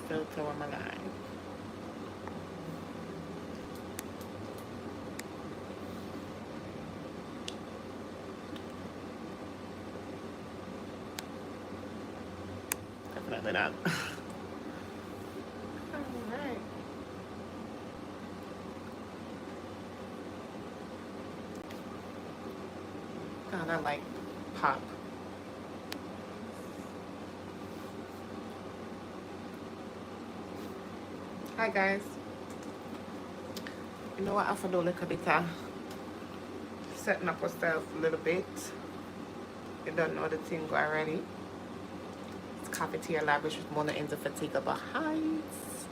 filter on my line. Definitely not. Alright. God, I like pop. Hi guys. You know what, I have to do a little bit of setting up myself a little bit. You don't know the thing already. It's Coffee Tea Lavish with Mona Indefatigable Heights.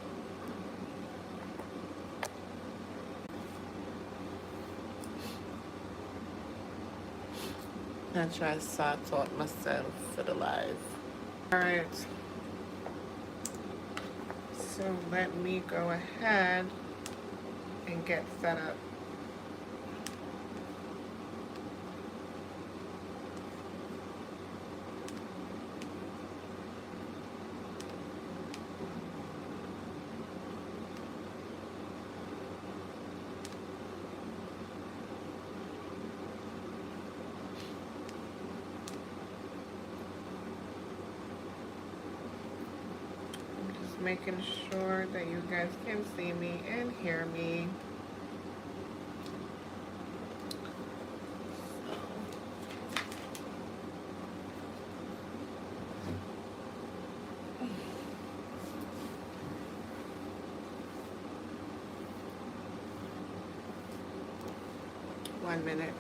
I try to sort out myself for the live. Alright. So let me go ahead and get set up. Making sure that you guys can see me and hear me. So, 1 minute.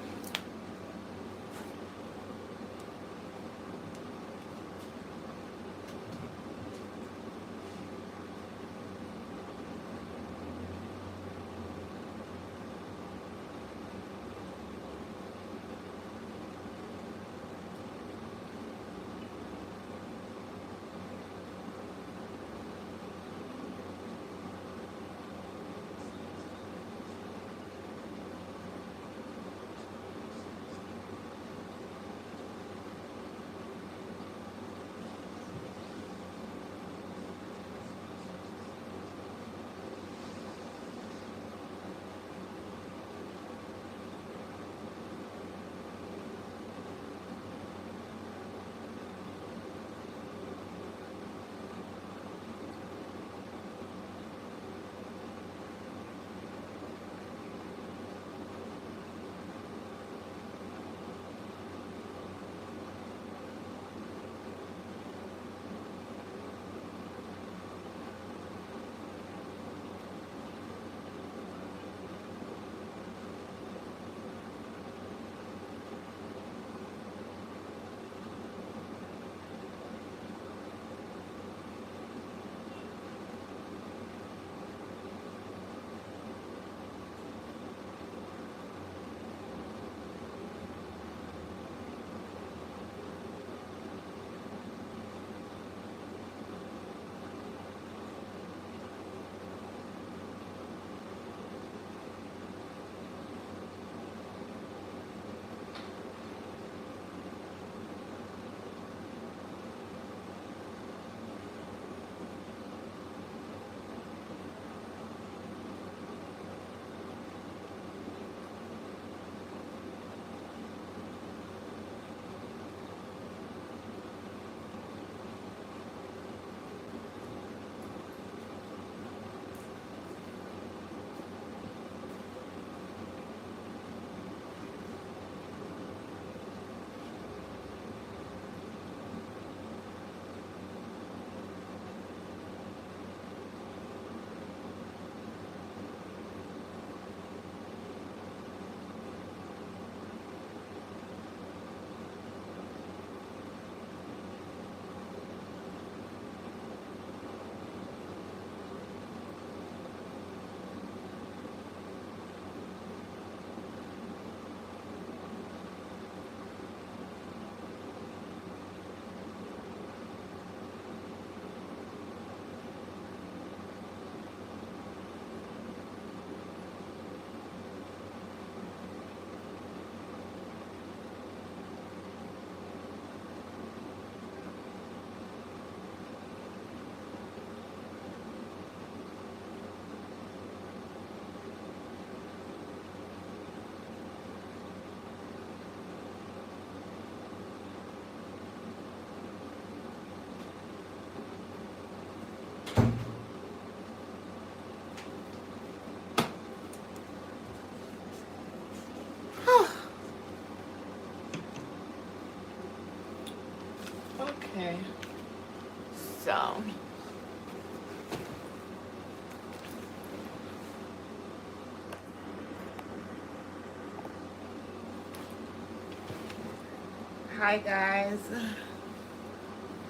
Hi guys,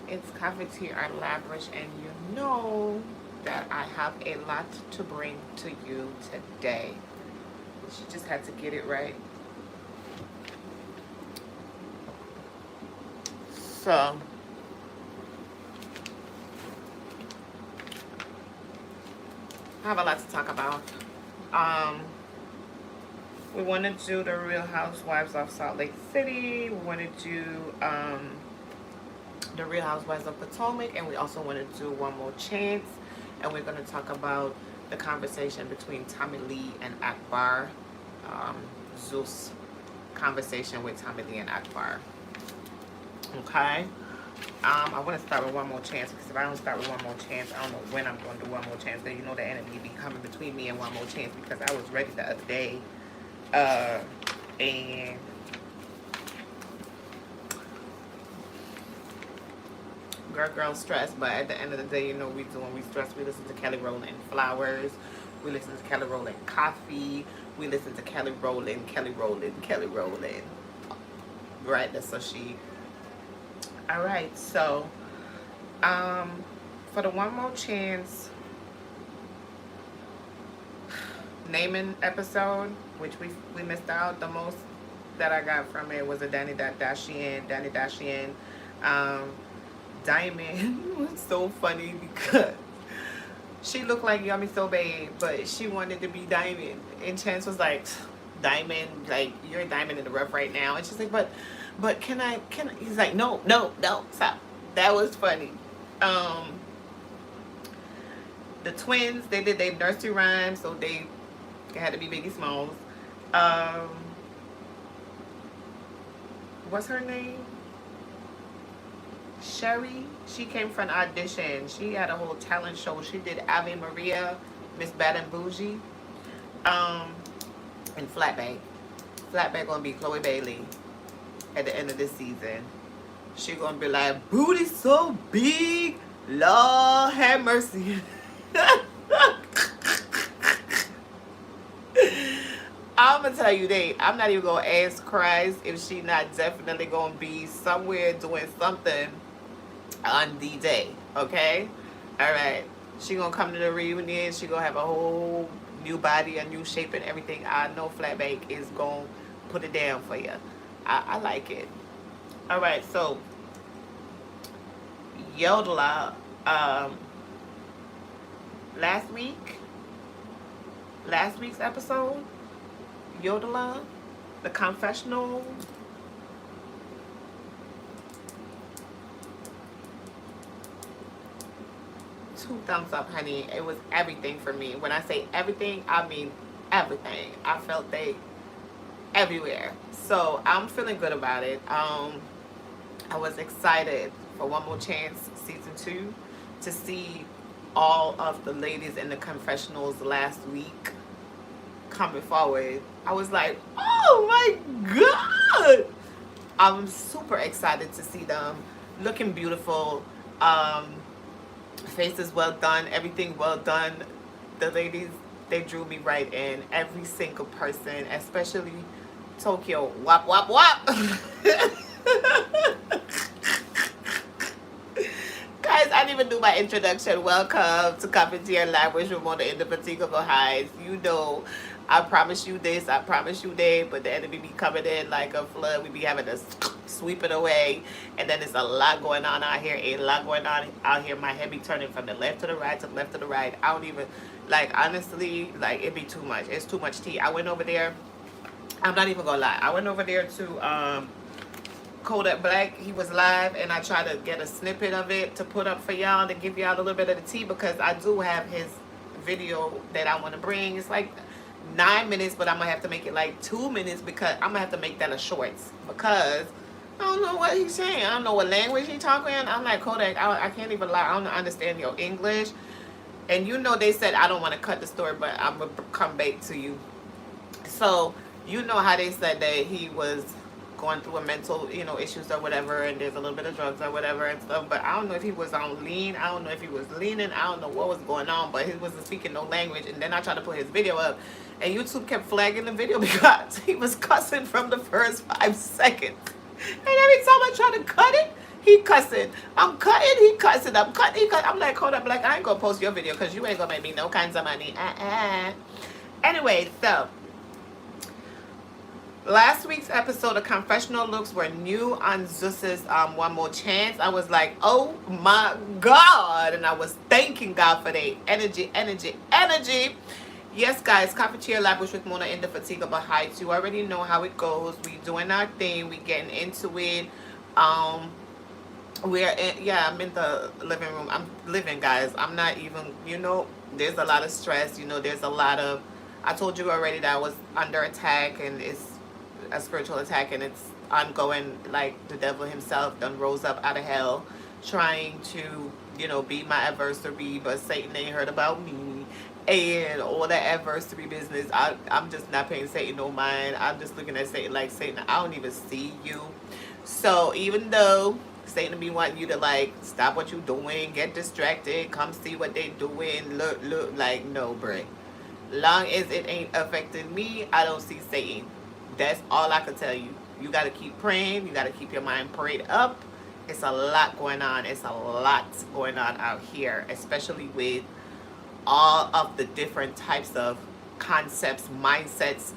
it's Cafetier Lavish, and you know that I have a lot to bring to you today. She just had to get it right. So I have a lot to talk about. We want to do the Real Housewives of Salt Lake City. We want to do the Real Housewives of Potomac, and we also want to do One More Chance. And we're going to talk about the conversation between Tommiee and Akbar. Zeus conversation with Tommiee and Akbar. Okay. I want to start with One More Chance, because if I don't start with One More Chance, I don't know when I'm going to do One More Chance. Because you know the enemy be coming between me and One More Chance, because I was ready the other day. And girl stress, but at the end of the day, you know, we stress. We listen to Kelly Rowland Flowers, we listen to Kelly Rowland Coffee, we listen to Kelly Rowland. Right, that's so she. All right, so for the One More Chance naming episode, which we missed out, the most that I got from it was a Danny Dashian. Diamond was so funny because she looked like Yummy So Babe, but she wanted to be Diamond, and Chance was like, Diamond, like, you're a diamond in the rough right now, and she's like, but can I, he's like, no, stop. That was funny. The twins, they did their nursery rhyme, so they had to be Biggie Smalls. What's her name? Sherry. She came for an audition. She had a whole talent show. She did Ave Maria, Miss Bad and Bougie, and Flatback. Flatback gonna be Chloe Bailey at the end of this season. She gonna be like, booty so big, Lord have mercy. I'm gonna tell you that I'm not even gonna ask Christ if she not definitely gonna be somewhere doing something on the day. Okay, all right. She gonna come to the reunion. She gonna have a whole new body, a new shape, and everything. I know Flatback is gonna put it down for you. I like it. All right, so Yodeler, last week's episode, Yodeler, the confessional. 2 thumbs up, honey. It was everything for me. When I say everything, I mean everything. I felt they everywhere. So I'm feeling good about it. I was excited for One More Chance season 2 to see all of the ladies in the confessionals last week coming forward. I was like, oh my God. I'm super excited to see them looking beautiful. Faces well done, everything well done. The ladies, they drew me right in. Every single person, especially Tokyo. Wop, wop, wop. Guys, I didn't even do my introduction. Welcome to Cafetier Lavish with Mona in the Particular Highs. You know, I promise you this, I promise you that, but the enemy be coming in like a flood. We be having to sweep it away, and then there's a lot going on out here. A lot going on out here. My head be turning from the left to the right to the left to the right. I don't even, like, honestly, like, it be too much. It's too much tea. I went over there. I'm not even gonna lie. I went over there to Kodak Black. He was live, and I tried to get a snippet of it to put up for y'all to give y'all a little bit of the tea, because I do have his video that I want to bring. It's like 9 minutes, but I'm gonna have to make it like 2 minutes, because I'm gonna have to make that a shorts, because I don't know what he's saying. I don't know what language he's talking. I'm like, Kodak, I can't even lie. I don't understand your English. And you know, they said I don't want to cut the story, but I'm gonna come back to you. So you know how they said that he was going through a mental, you know, issues or whatever, and there's a little bit of drugs or whatever and stuff. But I don't know if he was on lean. I don't know if he was leaning. I don't know what was going on, but he wasn't speaking no language. And then I tried to put his video up, and YouTube kept flagging the video because he was cussing from the first 5 seconds. And every time I try to cut it, he cussing. I'm cutting, he cussing. I'm cutting, he cussing. I'm like, Kodak Black, I ain't gonna post your video because you ain't gonna make me no kinds of money. Anyway, so last week's episode of confessional looks were new on Zeus's One More Chance. I was like, oh my God. And I was thanking God for the energy. Yes, guys, cafeteria language with Mona in the Fatigable Heights. You already know how it goes. We doing our thing. We getting into it. I'm in the living room. I'm living, guys. I'm not even, there's a lot of stress. There's a lot of, I told you already that I was under attack, and it's a spiritual attack, and it's ongoing. Like the devil himself done rose up out of hell trying to, be my adversary, but Satan ain't heard about me. And all that adversary business, I'm just not paying Satan no mind. I'm just looking at Satan like, Satan, I don't even see you. So even though Satan be wanting you to like stop what you doing, get distracted, come see what they doing, look, like, no, bruh. Long as it ain't affecting me, I don't see Satan. That's all I can tell you. You got to keep praying. You got to keep your mind prayed up. It's a lot going on. It's a lot going on out here, especially with all of the different types of concepts, mindsets,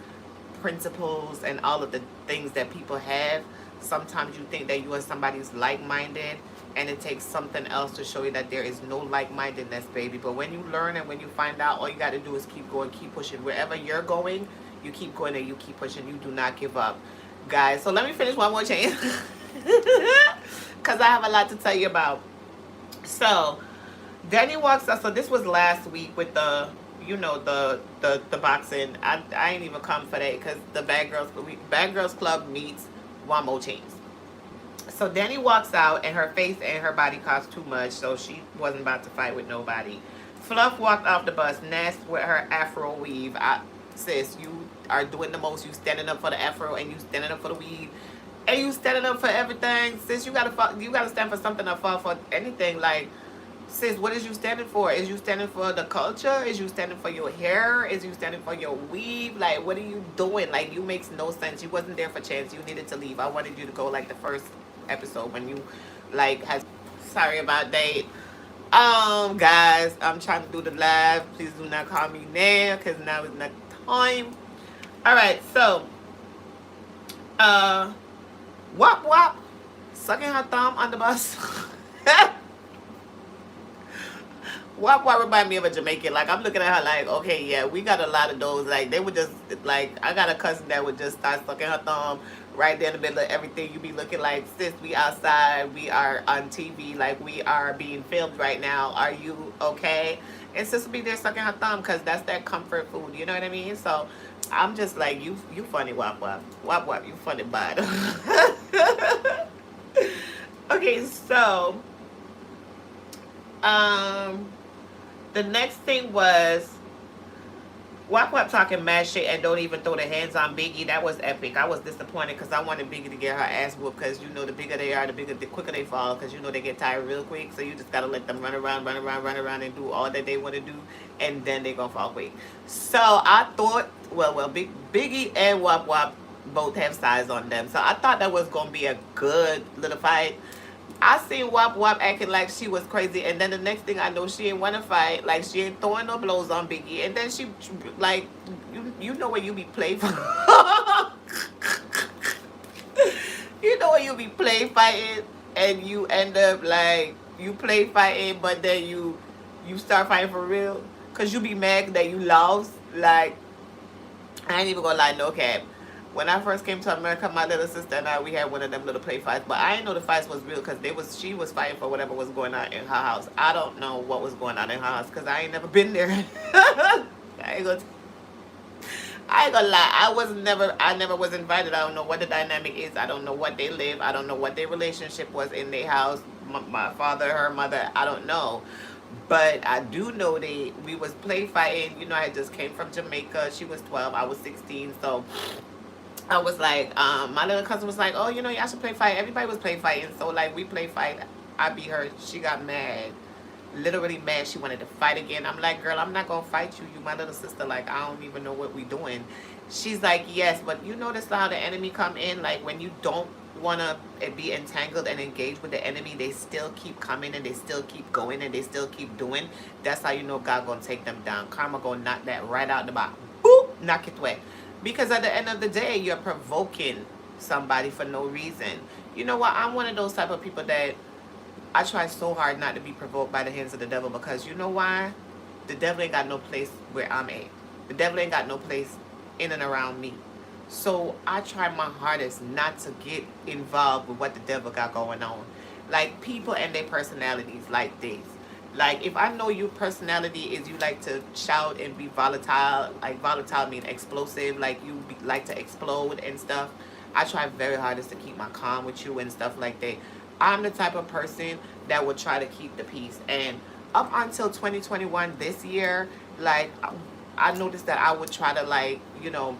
principles, and all of the things that people have. Sometimes you think that you and somebody's like-minded, and it takes something else to show you that there is no like-mindedness, baby. But when you learn and when you find out, all you got to do is keep going, keep pushing. Wherever you're going, you keep going and you keep pushing. You do not give up, guys. So let me finish one more chance because I have a lot to tell you about. So Danny walks up. So this was last week with the, the boxing. I ain't even come for that because the Bad Girls Club meets One More Chance. So Danny walks out, and her face and her body cost too much, so she wasn't about to fight with nobody. Fluff walked off the bus, Nest with her afro weave. Sis, you are doing the most. You standing up for the afro, and you standing up for the weave, and you standing up for everything. Sis, you gotta stand for something or fall for anything. Like, sis, what is you standing for? Is you standing for the culture? Is you standing for your hair? Is you standing for your weave? Like, what are you doing? Like, you makes no sense. You wasn't there for Chance. You needed to leave. I wanted you to go like the first episode when you like had. Sorry about that. Guys, I'm trying to do the live. Please do not call me now because now is not the time. All right, so wop wop sucking her thumb on the bus. Wop Wop remind me of a Jamaican. Like, I'm looking at her like, okay, yeah, we got a lot of those. Like, they would just, like, I got a cousin that would just start sucking her thumb right there in the middle of everything. You be looking like, sis, we outside, we are on TV, like, we are being filmed right now. Are you okay? And sis will be there sucking her thumb because that's that comfort food. You know what I mean? So, I'm just like, you funny, Wop Wop. Wop Wop, you funny, bud. Okay, so, the next thing was Wop Wop talking mad shit and don't even throw their hands on Biggie. That was epic. I was disappointed because I wanted Biggie to get her ass whooped because, the bigger they are, the quicker they fall because, they get tired real quick. So you just got to let them run around and do all that they want to do, and then they going to fall quick. So I thought, well, Biggie and Wop Wop both have size on them. So I thought that was going to be a good little fight. I seen Wop Wop acting like she was crazy, and then the next thing I know, she ain't want to fight. Like, she ain't throwing no blows on Biggie, and then she, like, you know where you be playful. You know where you be play fighting, and you end up, like, you play fighting, but then you start fighting for real, because you be mad that you lost. Like, I ain't even gonna lie, no cap. When I first came to America, my little sister and I, we had one of them little play fights. But I didn't know the fights was real because she was fighting for whatever was going on in her house. I don't know what was going on in her house because I ain't never been there. I ain't gonna lie. I never was invited. I don't know what the dynamic is. I don't know what they live. I don't know what their relationship was in their house. My father, her mother, I don't know. But I do know we was play fighting. I just came from Jamaica. She was 12. I was 16. So I was like, my little cousin was like, oh, y'all should play fight. Everybody was play fighting. So, like, we play fight. I beat her. She got mad. Literally mad. She wanted to fight again. I'm like, girl, I'm not going to fight you. You my little sister. Like, I don't even know what we doing. She's like, yes, but you notice how the enemy come in? Like, when you don't, want to be entangled and engaged with the enemy, they still keep coming and they still keep going and they still keep doing. That's how you know God gonna take them down. Karma gonna knock that right out the box. Boop, knock it away. Because at the end of the day, you're provoking somebody for no reason. You know what? I'm one of those type of people that I try so hard not to be provoked by the hands of the devil, because you know why? The devil ain't got no place where I'm at. The devil ain't got no place in and around me. So I try my hardest not to get involved with what the devil got going on. Like people and their personalities like this. Like if I know your personality is you like to shout and be volatile, like volatile mean explosive, like you like to explode and stuff. I try very hardest to keep my calm with you and stuff like that. I'm the type of person that would try to keep the peace. And up until 2021, this year, like I noticed that I would try to, like, you know,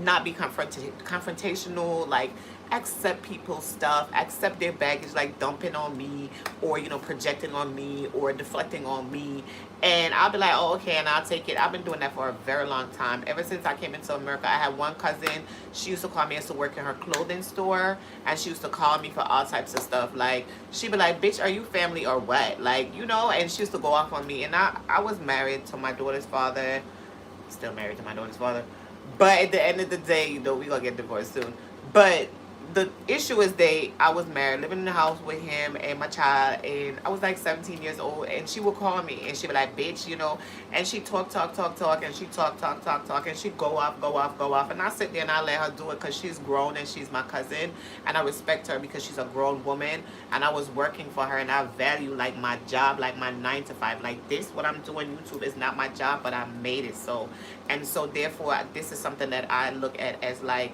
not be confrontational, like accept people's stuff, accept their baggage, like dumping on me or, you know, projecting on me or deflecting on me. And I'll be like, oh, okay, and I'll take it. I've been doing that for a very long time. Ever since I came into America, I had one cousin. She used to call me. I used to work in her clothing store, and she used to call me for all types of stuff. Like, she'd be like, bitch, are you family or what? Like, you know, and she used to go off on me. And I was married to my daughter's father. Still married to my daughter's father. But at the end of the day, you know, we gonna get divorced soon. But the issue is I was married, living in the house with him and my child, and I was like 17 years old, and she would call me and she'd be like, bitch, you know, and she talk, and she talk, and she'd go off, and I sit there and I let her do it because she's grown and she's my cousin, and I respect her because she's a grown woman, and I was working for her, and I value like my job, like my 9 to 5, like this, what I'm doing, YouTube is not my job, but I made it so, and so therefore this is something that I look at as like,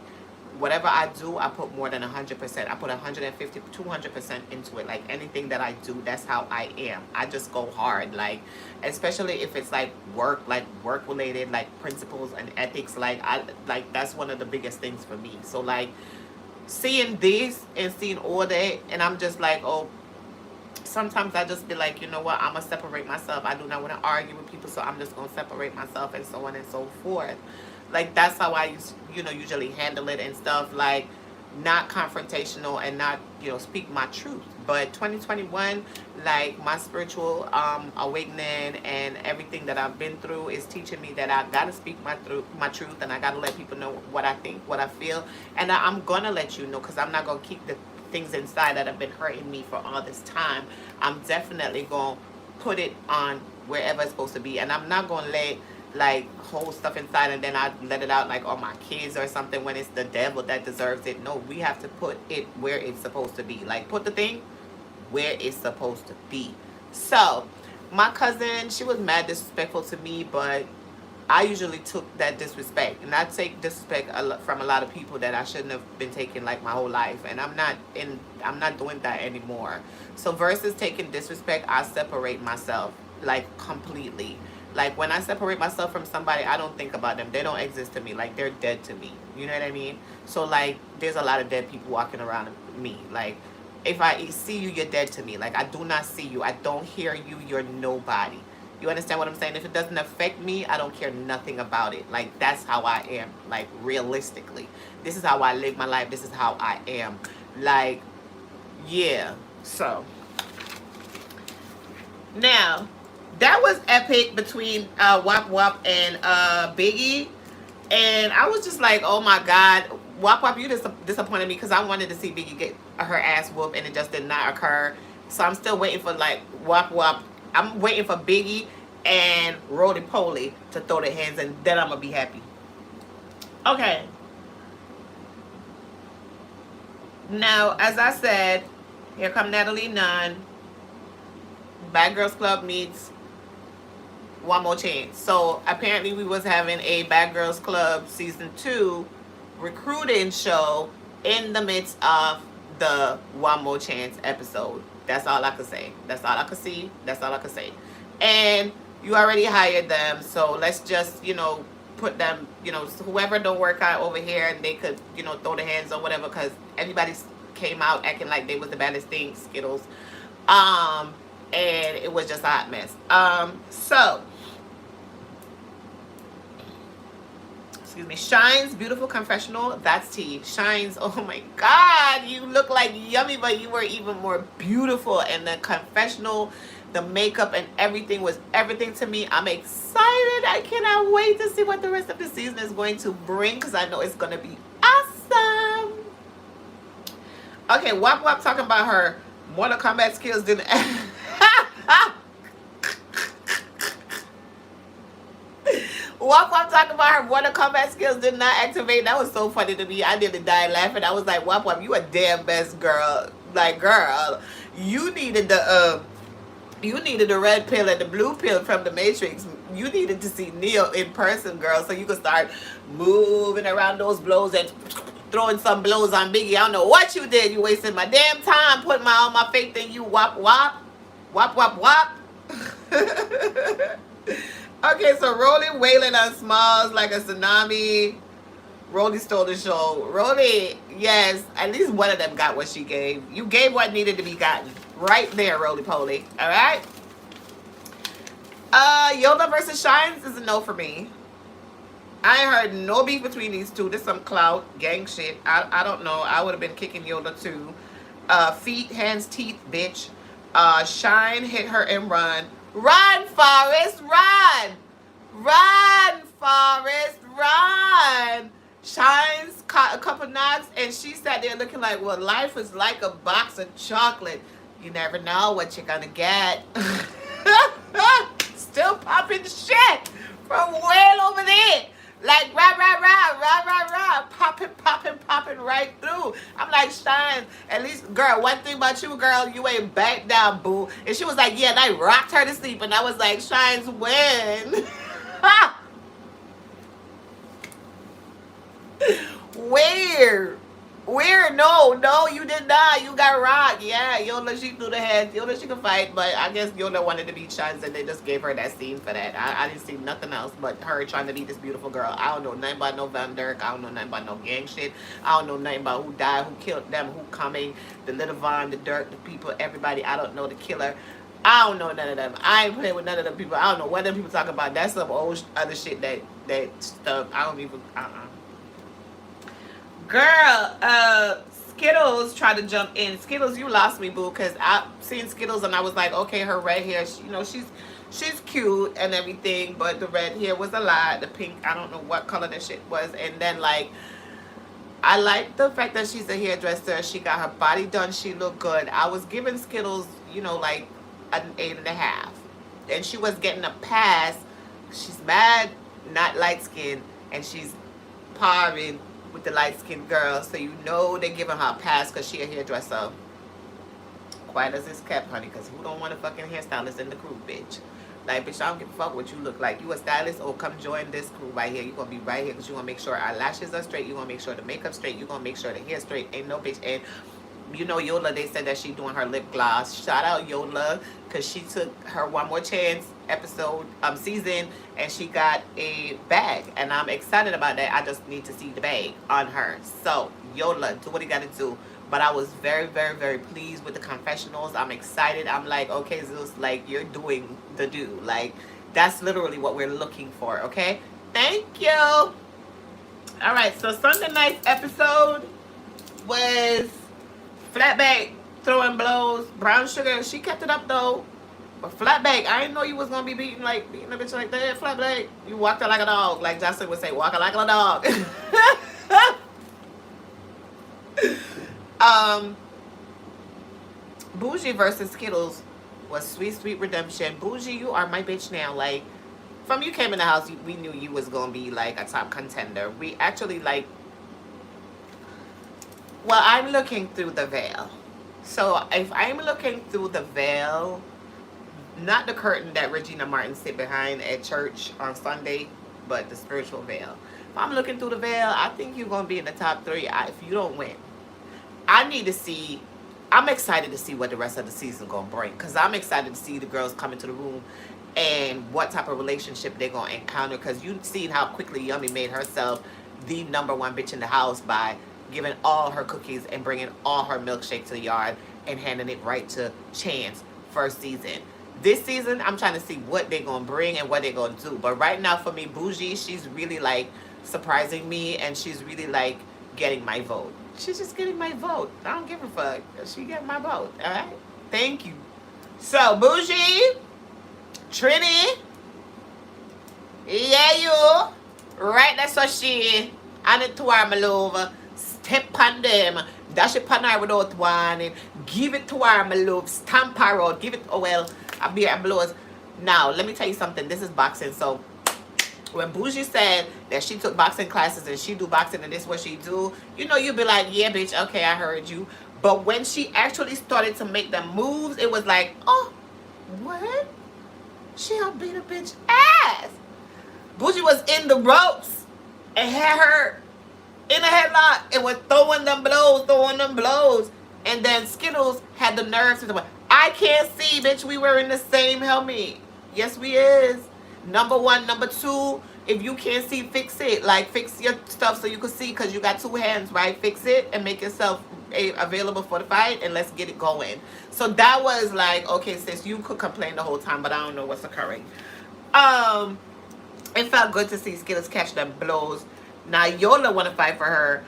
whatever I do, I put more than 100%. I put 150, 200% into it. Like anything that I do, that's how I am. I just go hard. Like, especially if it's like work related, like principles and ethics. Like that's one of the biggest things for me. So like seeing this and seeing all that, and I'm just like, oh, sometimes I just be like, you know what, I'm gonna separate myself. I do not want to argue with people, so I'm just gonna separate myself, and so on and so forth. Like that's how I usually handle it and stuff, like not confrontational and not, you know, speak my truth. But 2021, like my spiritual awakening and everything that I've been through is teaching me that I gotta speak my truth, and I gotta let people know what I think, what I feel, and I'm gonna let you know, because I'm not gonna keep the things inside that have been hurting me for all this time. I'm definitely gonna put it on wherever it's supposed to be, and I'm not gonna let like hold stuff inside and then I let it out like on my kids or something when it's the devil that deserves it. No, we have to put it where it's supposed to be. Like put the thing where it's supposed to be. So my cousin, she was mad disrespectful to me, but I usually took that disrespect, and I take disrespect from a lot of people that I shouldn't have been taking like my whole life, and I'm not doing that anymore. So versus taking disrespect, I separate myself like completely. Like when I separate myself from somebody, I don't think about them. They don't exist to me. Like they're dead to me. You know what I mean? So like there's a lot of dead people walking around me. Like if I see you, you're dead to me. Like I do not see you. I don't hear you. You're nobody. You understand what I'm saying? If it doesn't affect me, I don't care nothing about it. Like that's how I am. Like realistically, this is how I live my life. This is how I am. Like, yeah. So now, that was epic between Wap Wap and Biggie. And I was just like, oh my God, Wap Wap, you disappointed me, because I wanted to see Biggie get her ass whooped, and it just did not occur. So I'm still waiting for like Wap Wap. I'm waiting for Biggie and Roly Poly to throw their hands, and then I'm going to be happy. Okay. Now, as I said, here come Natalie Nunn. Bad Girls Club meets One More Chance. So apparently we was having a Bad Girls Club season 2 recruiting show in the midst of the One More Chance episode. That's all I could say. That's all I could see. That's all I could say. And you already hired them, so let's just, you know, put them, you know, whoever don't work out over here, and they could, you know, throw their hands or whatever, because everybody came out acting like they was the baddest thing, Skittles. And it was just a hot mess. So, excuse excuse me, Shine's beautiful confessional. That's tea. Shine's, oh my God, you look like yummy, but you were even more beautiful. And the confessional, the makeup and everything was everything to me. I'm excited. I cannot wait to see what the rest of the season is going to bring, because I know it's going to be awesome. Okay, Wap Wap talking about her Mortal Kombat skills didn't... Wap Wap talking about her Mortal Kombat skills did not activate. That was so funny to me. I nearly died laughing. I was like, Wap Wap, you a damn best girl. Like, girl, you needed the red pill and the blue pill from the Matrix. You needed to see Neo in person, girl, so you could start moving around those blows and throwing some blows on Biggie. I don't know what you did. You wasted my damn time putting all my faith in you. Wap Wap. Wap Wap Wap. Okay, so Rolly wailing on Smalls like a tsunami. Rolly stole the show. Rolly, yes, at least one of them got what she gave. You gave what needed to be gotten. Right there, Roly Poly. All right? Yola versus Shines is a no for me. I ain't heard no beef between these two. This some clout, gang shit. I don't know. I would have been kicking Yola too. Feet, hands, teeth, bitch. Shine hit her and run. Run, Forrest, run! Run, Forrest, run! Shines caught a couple knocks, and she sat there looking like, well, life is like a box of chocolate. You never know what you're gonna get. Still popping shit from well over there. Like, rah, rah, rah, rah, rah, rah. Popping right through. I'm like, Shine, at least, girl, one thing about you, girl, you ain't back down, boo. And she was like, yeah, and I rocked her to sleep. And I was like, Shine's win. Where? No, you did not. You got rocked. Yeah, Yola, she threw the head. Yola, she could fight, but I guess Yola wanted to beat Shines, and they just gave her that scene for that. I didn't see nothing else but her trying to beat this beautiful girl. I don't know nothing about no Van Dirk. I don't know nothing about no gang shit. I don't know nothing about who died, who killed them, who coming, the little Von, the Dirk, the people, everybody. I don't know the killer. I don't know none of them. I ain't playing with none of them people. I don't know what them people talking about. That's some old other shit that stuff. I don't even, Girl, Skittles tried to jump in. Skittles, you lost me, boo, because I seen Skittles and I was like, okay, her red hair, she's cute and everything, but the red hair was a lie. The pink, I don't know what color that shit was. And then, like, I like the fact that she's a hairdresser. She got her body done. She looked good. I was giving Skittles, like an 8.5. And she was getting a pass. She's mad, not light-skinned, and she's parring with the light-skinned girl, so they're giving her a pass because she a hairdresser. Quiet as it's kept, honey, because who don't want a fucking hairstylist in the crew, bitch? Like, bitch, I don't give a fuck what you look like. You a stylist, or come join this crew right here. You're going to be right here because you're going to make sure our lashes are straight. You're going to make sure the makeup's straight. You're going to make sure the hair's straight. Ain't no bitch. And Yola, they said that she doing her lip gloss. Shout out Yola, because she took her One More Chance season, and she got a bag, and I'm excited about that. I just need to see the bag on her. So Yola, do what you gotta do. But I was very, very, very pleased with the confessionals. I'm excited. I'm like, okay, Zeus, like, you're doing the do. Like, that's literally what we're looking for, okay? Thank you. All right, so Sunday night's episode was Flatback throwing blows. Brown Sugar, she kept it up though. But Flatback, I didn't know you was gonna be beating a bitch like that. Flatback, you walked her like a dog, like Jocelyn would say, walk her like a dog. Bougie versus Skittles was sweet redemption. Bougie, you are my bitch now. Like, from you came in the house, we knew you was gonna be like a top contender. We actually well, I'm looking through the veil. So if I'm looking through the veil, not the curtain that Regina Martin sit behind at church on Sunday, but the spiritual veil. If I'm looking through the veil, I think you're going to be in the top 3 if you don't win. I'm excited to see what the rest of the season going to bring, because I'm excited to see the girls come into the room and what type of relationship they're going to encounter, because you've seen how quickly Yummy made herself the #1 bitch in the house by giving all her cookies and bringing all her milkshake to the yard and handing it right to Chance first season. This season, I'm trying to see what they're going to bring and what they're going to do. But right now, for me, Bougie, she's really like surprising me, and she's really like getting my vote. She's just getting my vote. I don't give a fuck. She get my vote. All right. Thank you. So Bougie, Trini, yeah, you right. That's what she. And it to her, my love. Step on them. Dash it on her without warning. Give it to her, my love. Stamp her out. Give it. Oh well. I'll be at blows. Now let me tell you something. This is boxing. So when Bougie said that she took boxing classes and she do boxing and this is what she do, you know, you'd be like, yeah, bitch, okay, I heard you. But when she actually started to make the moves, it was like, oh, what? She'll beat a bitch ass. Bougie was in the ropes and had her in a headlock and was throwing them blows. And then Skittles had the nerves to the I can't see, bitch, we were in the same helmet. Yes, we is. Number one. Number two, if you can't see, fix it. Like, fix your stuff so you can see, because you got two hands, right? Fix it and make yourself available for the fight, and let's get it going. So that was like, okay, sis, you could complain the whole time, but I don't know what's occurring. It felt good to see Skittles catch them blows. Now Yola want to fight for her.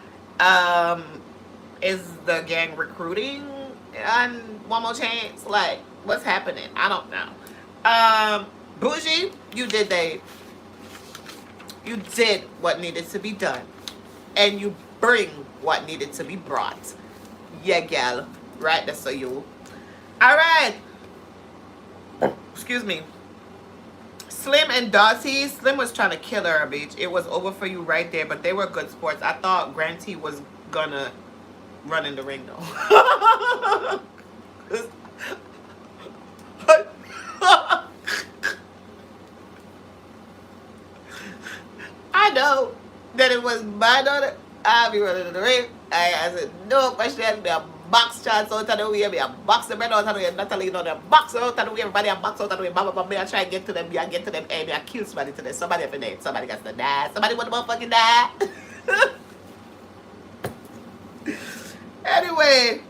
Is the gang recruiting on One More Chance? Like, what's happening? I don't know. Bougie, you did what needed to be done, and you bring what needed to be brought. Yeah, gal. Right, that's so you. All right. Excuse me. Slim and Daughtee. Slim was trying to kill her, bitch. It was over for you right there, but they were good sports. I thought Grantee was gonna run in the ring, though. I know that it was my daughter. I'll be running in the ring. I said, no question. Be a box chance out of the way. Be a box the men out of the way. Natalie, you know, the box out of the way. Everybody a box out of the way. Baba, I try to get to them. I get to them. And I kill somebody today. Somebody have a name. Somebody got to die. Somebody want to motherfucking die. Anyway,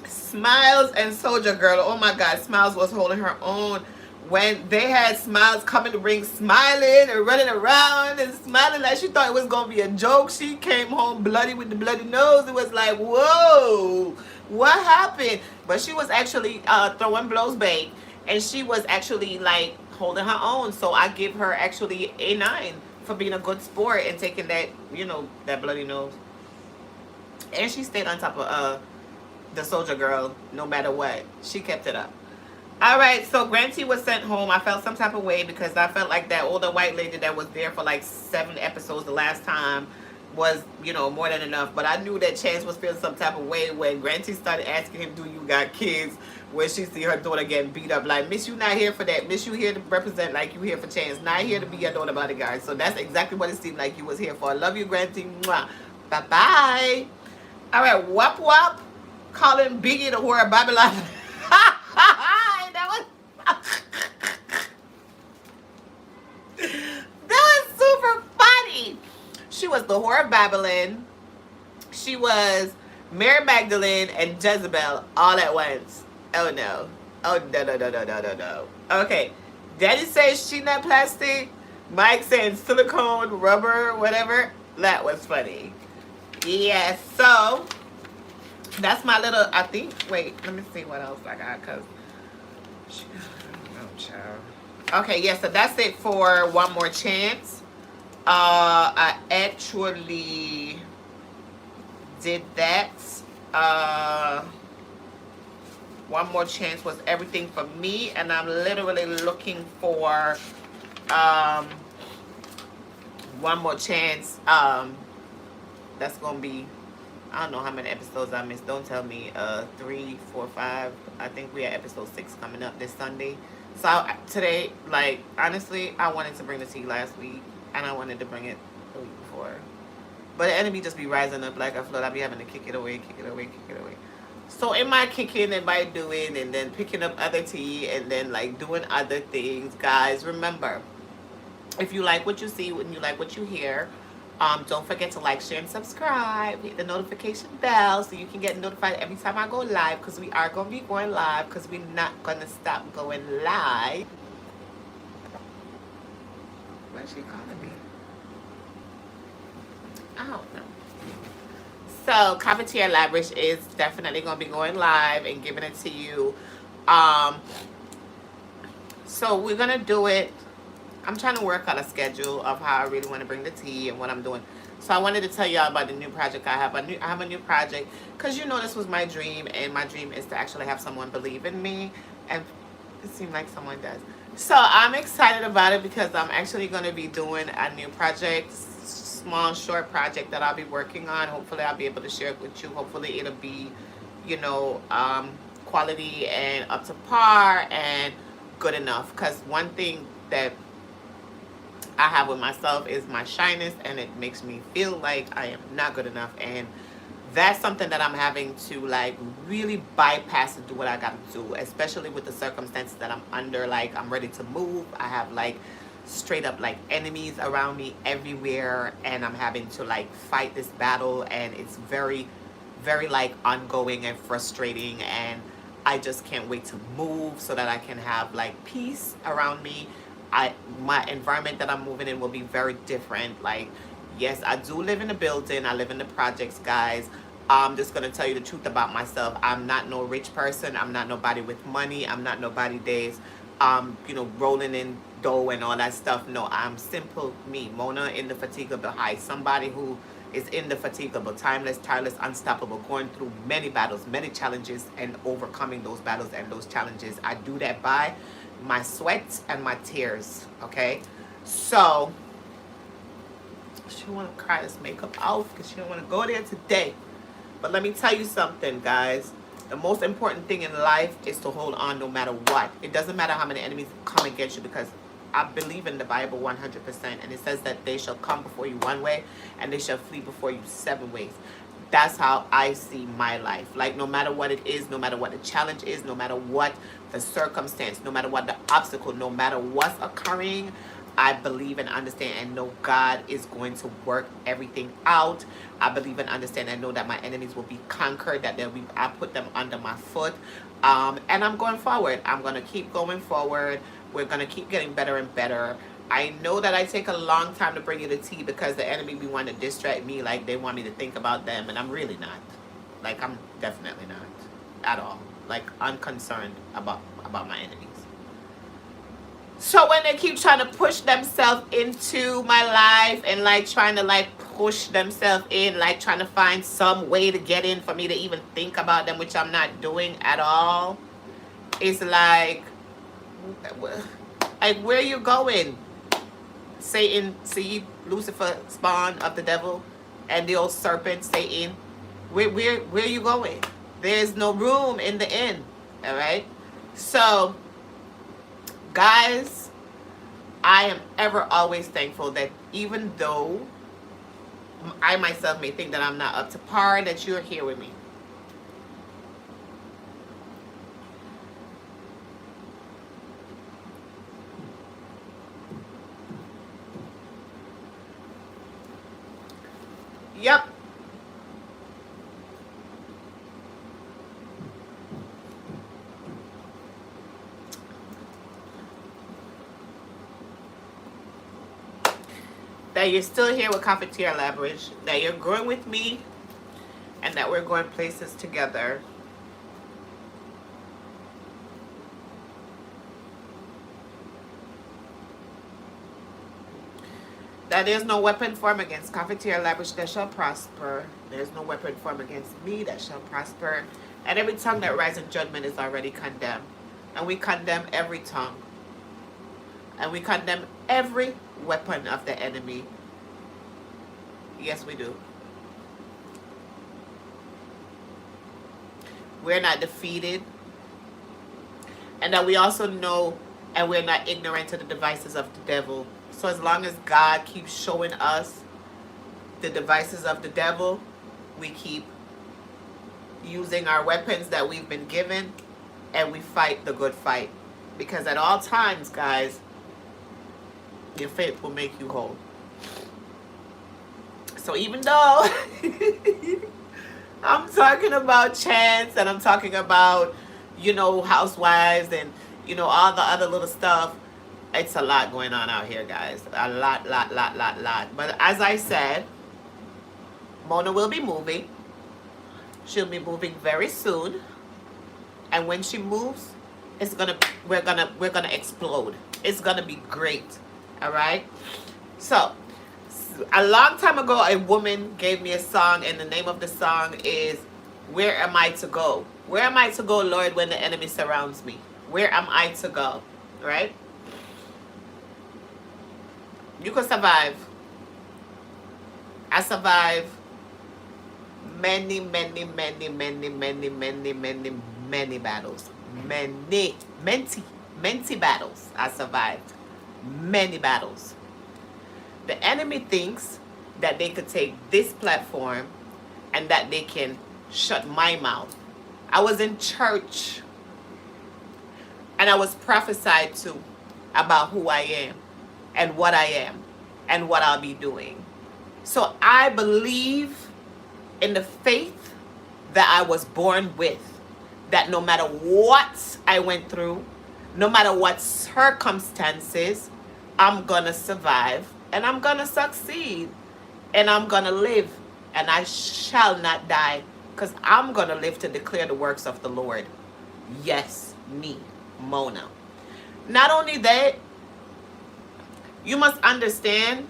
Smiles and Soldier Girl. Oh my God, Smiles was holding her own. When they had Smiles come in the ring smiling and running around and smiling like she thought it was going to be a joke. She came home bloody with the bloody nose. It was like, whoa, what happened? But she was actually throwing blows back. And she was actually like holding her own. So I give her actually a 9 for being a good sport and taking that, you know, that bloody nose. And she stayed on top of the Soldier Girl no matter what. She kept it up. All right, so Grantee was sent home. I felt some type of way because I felt like that older white lady that was there for like 7 episodes the last time was, you know, more than enough. But I knew that Chance was feeling some type of way when Grantee started asking him, do you got kids? When she see her daughter getting beat up. Like, miss, you not here for that. Miss, you here to represent like you here for Chance. Not here to be your daughter bodyguard. So that's exactly what it seemed like you was here for. I love you, Grantee. Mwah. Bye-bye. All right, Wop Wop calling Biggie the whore of Babylon. That was super funny. She was the whore of Babylon. She was Mary Magdalene and Jezebel all at once. Oh no. Oh no. Okay. Daddy says she not plastic. Mike saying silicone, rubber, whatever. That was funny. Yeah, so that's my little, I think, wait, let me see what else I got, because, oh, child. Okay, yeah, so that's it for One More Chance. I actually did that. One More Chance was everything for me, and I'm literally looking for One More Chance. That's gonna be, I don't know how many episodes I missed. Don't tell me. 3, 4, 5. I think we have episode 6 coming up this Sunday. So today, like, honestly, I wanted to bring the tea last week, and I wanted to bring it the week before. But the enemy just be rising up like a flood. I be having to kick it away. So in my kicking and by doing, and then picking up other tea, and then like doing other things, guys, remember, if you like what you see and you like what you hear, don't forget to like, share, and subscribe. Hit the notification bell so you can get notified every time I go live, because we are going to be going live, because we're not going to stop going live. What is she calling me? I don't know. So Cafetiere Lavish is definitely going to be going live and giving it to you. Um, so we're going to do it. I'm trying to work on a schedule of how I really want to bring the tea and what I'm doing. So I wanted to tell y'all about the new project I have. I have a new project because you know this was my dream, and my dream is to actually have someone believe in me, and it seemed like someone does. So I'm excited about it because I'm actually going to be doing a new project, small short project that I'll be working on. Hopefully I'll be able to share it with you. Hopefully it'll be, you know, quality and up to par and good enough. Because one thing that I have with myself is my shyness, and it makes me feel like I am not good enough, and that's something that I'm having to like really bypass and do what I gotta do, especially with the circumstances that I'm under. Like, I'm ready to move. I have like straight up like enemies around me everywhere, and I'm having to like fight this battle, and it's very, very like ongoing and frustrating, and I just can't wait to move so that I can have like peace around me. My environment that I'm moving in will be very different. Like, yes, I do live in a building. I live in the projects, guys. I'm just going to tell you the truth about myself. I'm not no rich person. I'm not nobody with money. I'm not nobody days, you know, rolling in dough and all that stuff. No, I'm simple me, Mona Indefatigable High. Somebody who is indefatigable, timeless, tireless, unstoppable, going through many battles, many challenges, and overcoming those battles and those challenges. I do that by my sweat and my tears, okay? So she don't want to cry this makeup off because she don't want to go there today. But let me tell you something, guys. The most important thing in life is to hold on no matter what. It doesn't matter how many enemies come against you, because I believe in the Bible 100%, and it says that they shall come before you one way and they shall flee before you 7 ways. That's how I see my life. Like, no matter what it is, no matter what the challenge is, no matter what the circumstance, no matter what the obstacle, no matter what's occurring, I believe and understand and know God is going to work everything out. I believe and understand and know that my enemies will be conquered, that I put them under my foot. And I'm going forward. I'm going to keep going forward. We're going to keep getting better and better. I know that I take a long time to bring you the tea because the enemy be wanting to distract me, like they want me to think about them, and I'm really not. Like, I'm definitely not at all. Like, unconcerned about my enemies. So when they keep trying to push themselves into my life and like trying to like push themselves in, like trying to find some way to get in for me to even think about them, which I'm not doing at all, it's like where are you going? Satan, see, Lucifer, spawn of the devil, and the old serpent, Satan. Where are you going? There's no room in the inn. All right. So, guys, I am ever always thankful that even though I myself may think that I'm not up to par, that you're here with me. Yep. That you're still here with Cafetiere Lavish, that you're growing with me, and that we're going places together. That there's no weapon formed against Cafetiere Lavish that shall prosper. There's no weapon formed against me that shall prosper. And every tongue that rises in judgment is already condemned. And we condemn every tongue. And we condemn every weapon of the enemy. Yes, we do. We're not defeated. And that we also know, and we're not ignorant to the devices of the devil. So as long as God keeps showing us the devices of the devil, we keep using our weapons that we've been given, and we fight the good fight. Because at all times, guys, your faith will make you whole. So even though I'm talking about chance, and I'm talking about, you know, housewives and, you know, all the other little stuff, it's a lot going on out here, guys. A lot. But as I said, Mona will be moving. She'll be moving very soon. And when she moves, we're gonna explode. It's gonna be great. All right. So, a long time ago, a woman gave me a song, and the name of the song is "Where Am I to Go?" Where am I to go, Lord, when the enemy surrounds me? Where am I to go? Right? You can survive. I survive many battles. Many battles. I survived many battles. The enemy thinks that they could take this platform and that they can shut my mouth. I was in church and I was prophesied to about who I am and what I am and what I'll be doing. So I believe in the faith that I was born with, that no matter what I went through, no matter what circumstances, I'm gonna survive and I'm gonna succeed and I'm gonna live and I shall not die, because I'm gonna live to declare the works of the Lord. Yes, me, Mona. Not only that, you must understand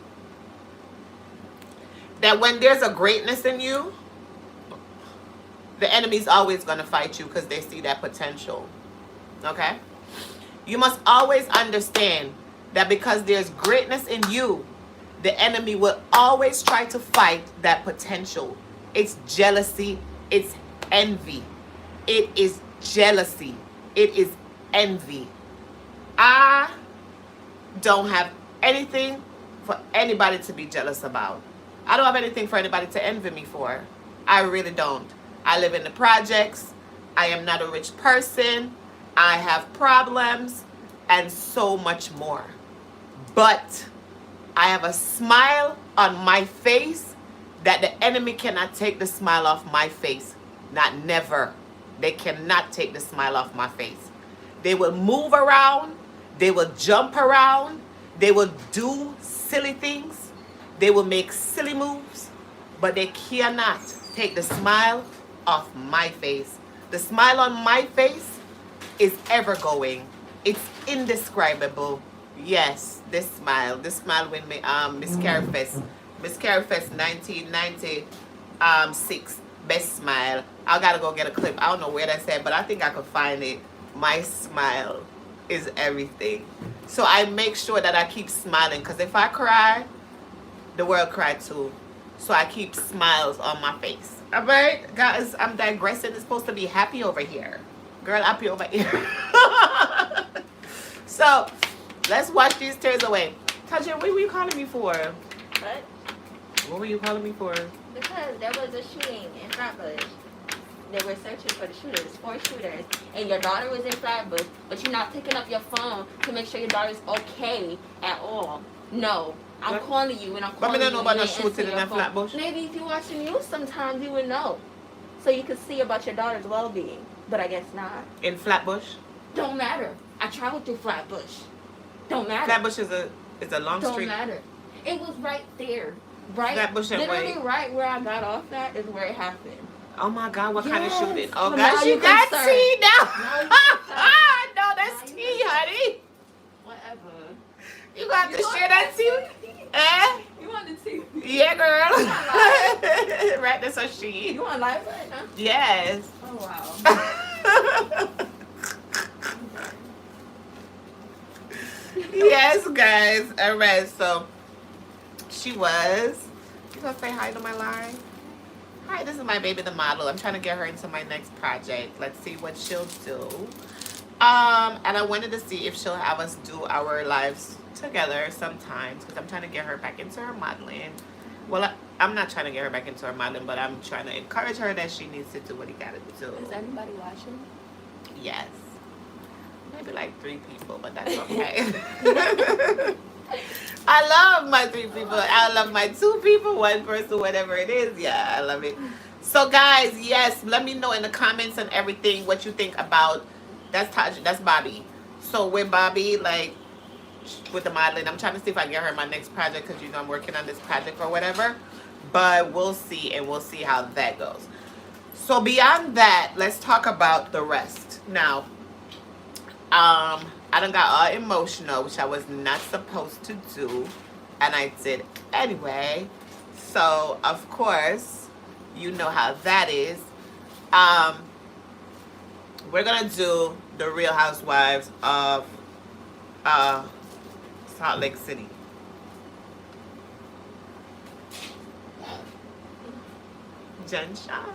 that when there's a greatness in you, the enemy's always going to fight you because they see that potential. Okay? You must always understand that because there's greatness in you, the enemy will always try to fight that potential. It's jealousy. It's envy. It is jealousy. It is envy. I don't have anything for anybody to be jealous about. I don't have anything for anybody to envy me for. I really don't. I live in the projects. I am not a rich person. I have problems and so much more. But I have a smile on my face that the enemy cannot take the smile off my face. Not never. They cannot take the smile off my face. They will move around. They will jump around. They will do silly things. They will make silly moves. But they cannot take the smile off my face. The smile on my face is ever going. It's indescribable. Yes, this smile with me, Miss Carefest 1996, best smile. I gotta go get a clip. I don't know where that's at, but I think I could find it. My smile is everything. So I make sure that I keep smiling, because if I cry, the world cry too. So I keep smiles on my face. All right, guys, I'm digressing. It's supposed to be happy over here. Girl, happy over here. So, let's wash these tears away. Tasha, what were you calling me for? What? What were you calling me for? Because there was a shooting in Flatbush. They were searching for the shooters, 4 shooters. And your daughter was in Flatbush, but you're not picking up your phone to make sure your daughter's okay at all. No. I'm calling you and I'm calling you. But I don't know about no shooting in Flatbush. Maybe if you watch the news sometimes you would know. So you could see about your daughter's well-being. But I guess not. In Flatbush? Don't matter. I traveled through Flatbush. Don't matter. Flatbush is a long street. Don't matter. It was right there. Right? Flatbush and literally right where I got off at is where it happened. Oh my God, what kind of shooting? Oh Well, God, she got tea now. No, that's tea, honey. Whatever. You got to share that tea? Eh? You want the tea? Yeah, girl. Right, that's a she. You want live right now? Yes. Oh, wow. Yes, guys. All right, so she was. You gonna say hi to my line? Hi, this is my baby, the model. I'm trying to get her into my next project. Let's see what she'll do. And I wanted to see if she'll have us do our lives together sometimes, because I'm trying to get her back into her modeling. Well, I'm not trying to get her back into her modeling, but I'm trying to encourage her that she needs to do what he got to do. Is anybody watching? Yes. Maybe like 3 people, but that's okay. I love my 3 people. I love my 2 people, 1 person, whatever it is. Yeah, I love it. So guys, yes, let me know in the comments and everything what you think about. That's Taj, that's Bobby. So with Bobby, like with the modeling, I'm trying to see if I can get her in my next project, because you know I'm working on this project or whatever. but we'll see, and we'll see how that goes. So beyond that, let's talk about the rest. Now, I done got all emotional, which I was not supposed to do, and I did anyway. So of course, you know how that is. We're gonna do the Real Housewives of Salt Lake City. Jenshah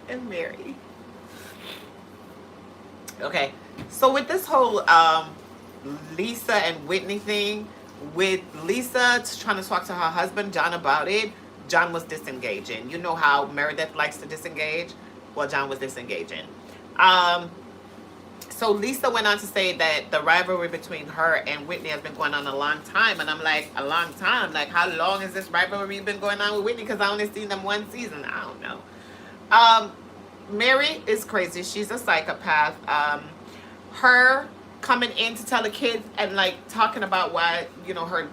and Mary. Okay, so with this whole Lisa and Whitney thing, with Lisa trying to talk to her husband John about it, John was disengaging. You know how Meredith likes to disengage? Well, John was disengaging. So Lisa went on to say that the rivalry between her and Whitney has been going on a long time. And I'm like, a long time? Like, how long has this rivalry been going on with Whitney? Because I only seen them one season. I don't know. Mary is crazy. She's a psychopath. Her coming in to tell the kids and like talking about why, you know, her,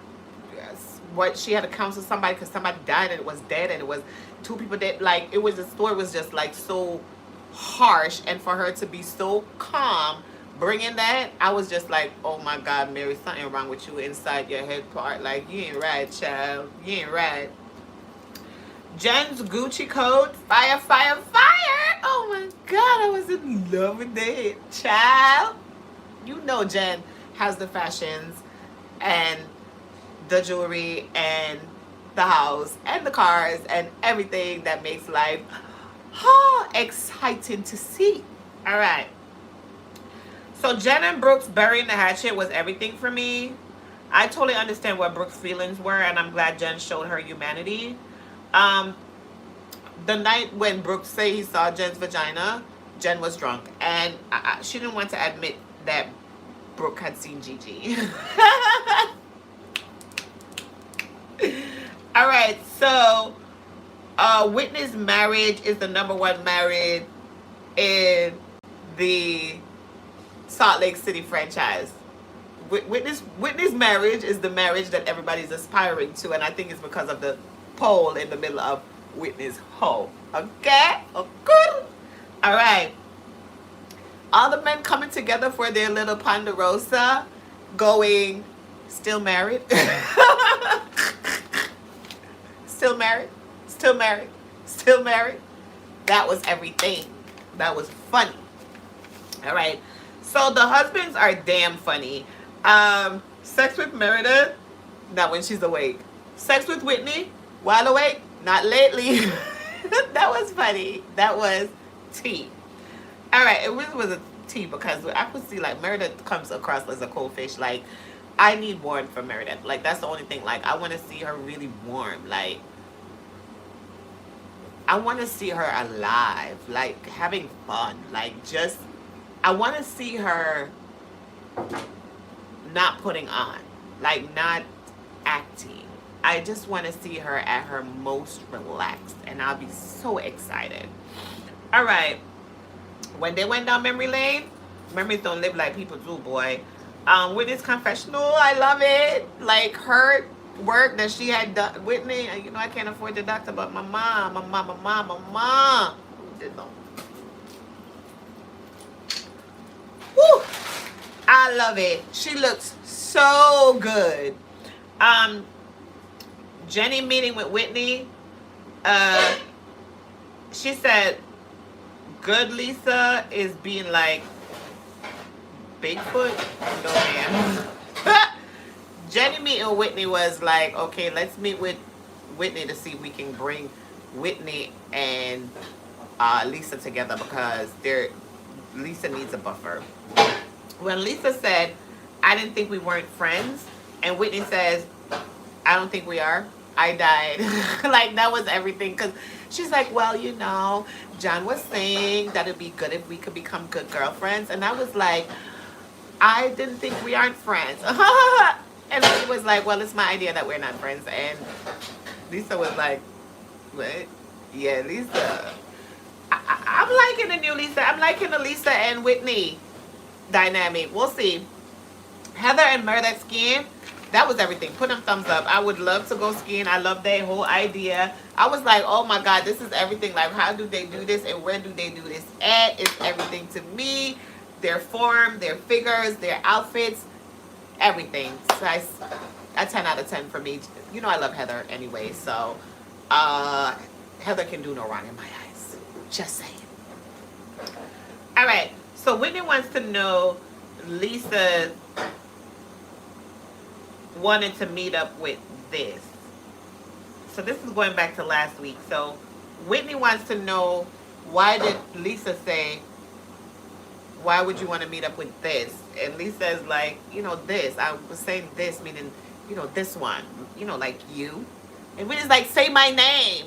what she had to counsel somebody because somebody died and it was dead and it was two people dead. Like, it was, the story was just like so harsh, and for her to be so calm bringing that, I was just like, oh my God, Mary, something wrong with you inside your head part. Like, you ain't right, child. You ain't right. Jen's Gucci coat, fire, fire, fire. Oh my God, I was in love with that, child. You know Jen has the fashions and the jewelry and the house and the cars and everything that makes life exciting to see. All right. So Jen and Brooks burying the hatchet was everything for me. I totally understand what Brooks' feelings were, and I'm glad Jen showed her humanity. The night when Brooks said he saw Jen's vagina, Jen was drunk, and she didn't want to admit that Brooke had seen Gigi. All right, so Whitney's marriage is the #1 marriage in the Salt Lake City franchise. Whitney's marriage is the marriage that everybody's aspiring to, and I think it's because of the pole in the middle of Whitney's hole. Okay? Okay. All right. All the men coming together for their little Ponderosa, going, still married? Still married? Still married? Still married? That was everything. That was funny. All right. So the husbands are damn funny. Sex with Meredith, not when she's awake. Sex with Whitney, while awake, not lately. That was funny. That was tea. All right, it really was a tea because I could see like Meredith comes across as a cold fish. Like, I need warmth from Meredith. Like, that's the only thing. Like, I want to see her really warm. Like, I want to see her alive. Like, having fun. Like, just, I want to see her not putting on. Like, not acting. I just want to see her at her most relaxed. And I'll be so excited. All right. When they went down memory lane, memories don't live like people do, boy. Whitney's confessional, I love it. Like, her work that she had done. Whitney, you know, I can't afford the doctor, but my mom. Woo! I love it. She looks so good. Jenny meeting with Whitney. She said, good Lisa is being like Bigfoot. No, man. Jenny meeting Whitney was like, okay, let's meet with Whitney to see if we can bring Whitney and Lisa together because Lisa needs a buffer. When Lisa said, I didn't think we weren't friends, and Whitney says, I don't think we are, I died. Like, that was everything. Because she's like, well, you know, John was saying that it'd be good if we could become good girlfriends. And I was like, I didn't think we aren't friends. And he was like, well, it's my idea that we're not friends. And Lisa was like, what? Yeah, Lisa. I'm liking the new Lisa. I'm liking the Lisa and Whitney dynamic. We'll see. Heather and Meredith's scheme. that was everything. Put them thumbs up. I would love to go skiing. I love that whole idea. I was like, oh my God, this is everything. Like, how do they do this and where do they do this at? It's everything to me. Their form, their figures, their outfits, everything. So a 10 out of 10 for me. You know I love Heather anyway, so Heather can do no wrong in my eyes. Just saying. All right, so Whitney wants to know, Lisa wanted to meet up with this. So this is going back to last week. So Whitney wants to know, why did Lisa say, why would you want to meet up with this? And Lisa is like, you know, this. I was saying this, meaning, you know, this one. You know, like you. And Whitney's like, say my name.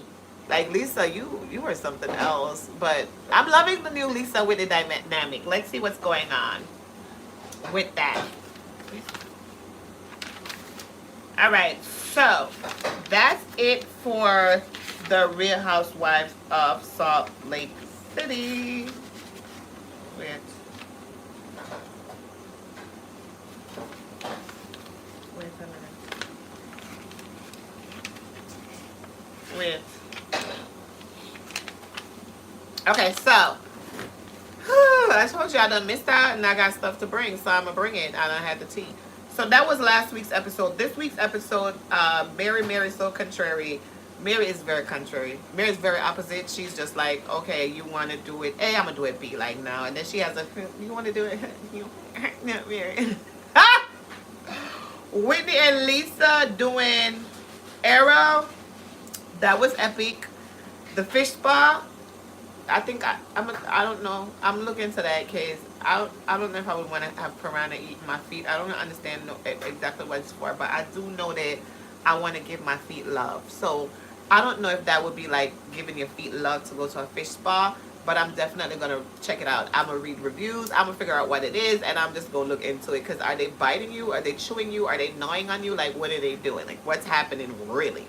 Like, Lisa, you are something else. But I'm loving the new Lisa Whitney dynamic. Let's see what's going on with that. All right, so that's it for the Real Housewives of Salt Lake City. Wait a minute. Okay, so I told you I done missed out and I got stuff to bring, so I'm gonna bring it. I done had the tea. So that was last week's episode. This week's episode, Mary so contrary. Mary is very contrary. Mary is very opposite. She's just like, okay, you want to do it A, I'm gonna do it B, like now. And then she has a, you want to do it? No, Mary. Whitney and Lisa doing Arrow. That was epic. The fish spa. I think I don't know. I'm looking into that case. I don't know if I would want to have piranha eating my feet. I don't understand exactly what it's for, but I do know that I want to give my feet love. So I don't know if that would be like giving your feet love to go to a fish spa, but I'm definitely going to check it out. I'm going to read reviews. I'm going to figure out what it is, and I'm just going to look into it, because are they biting you? Are they chewing you? Are they gnawing on you? Like, what are they doing? Like, what's happening really?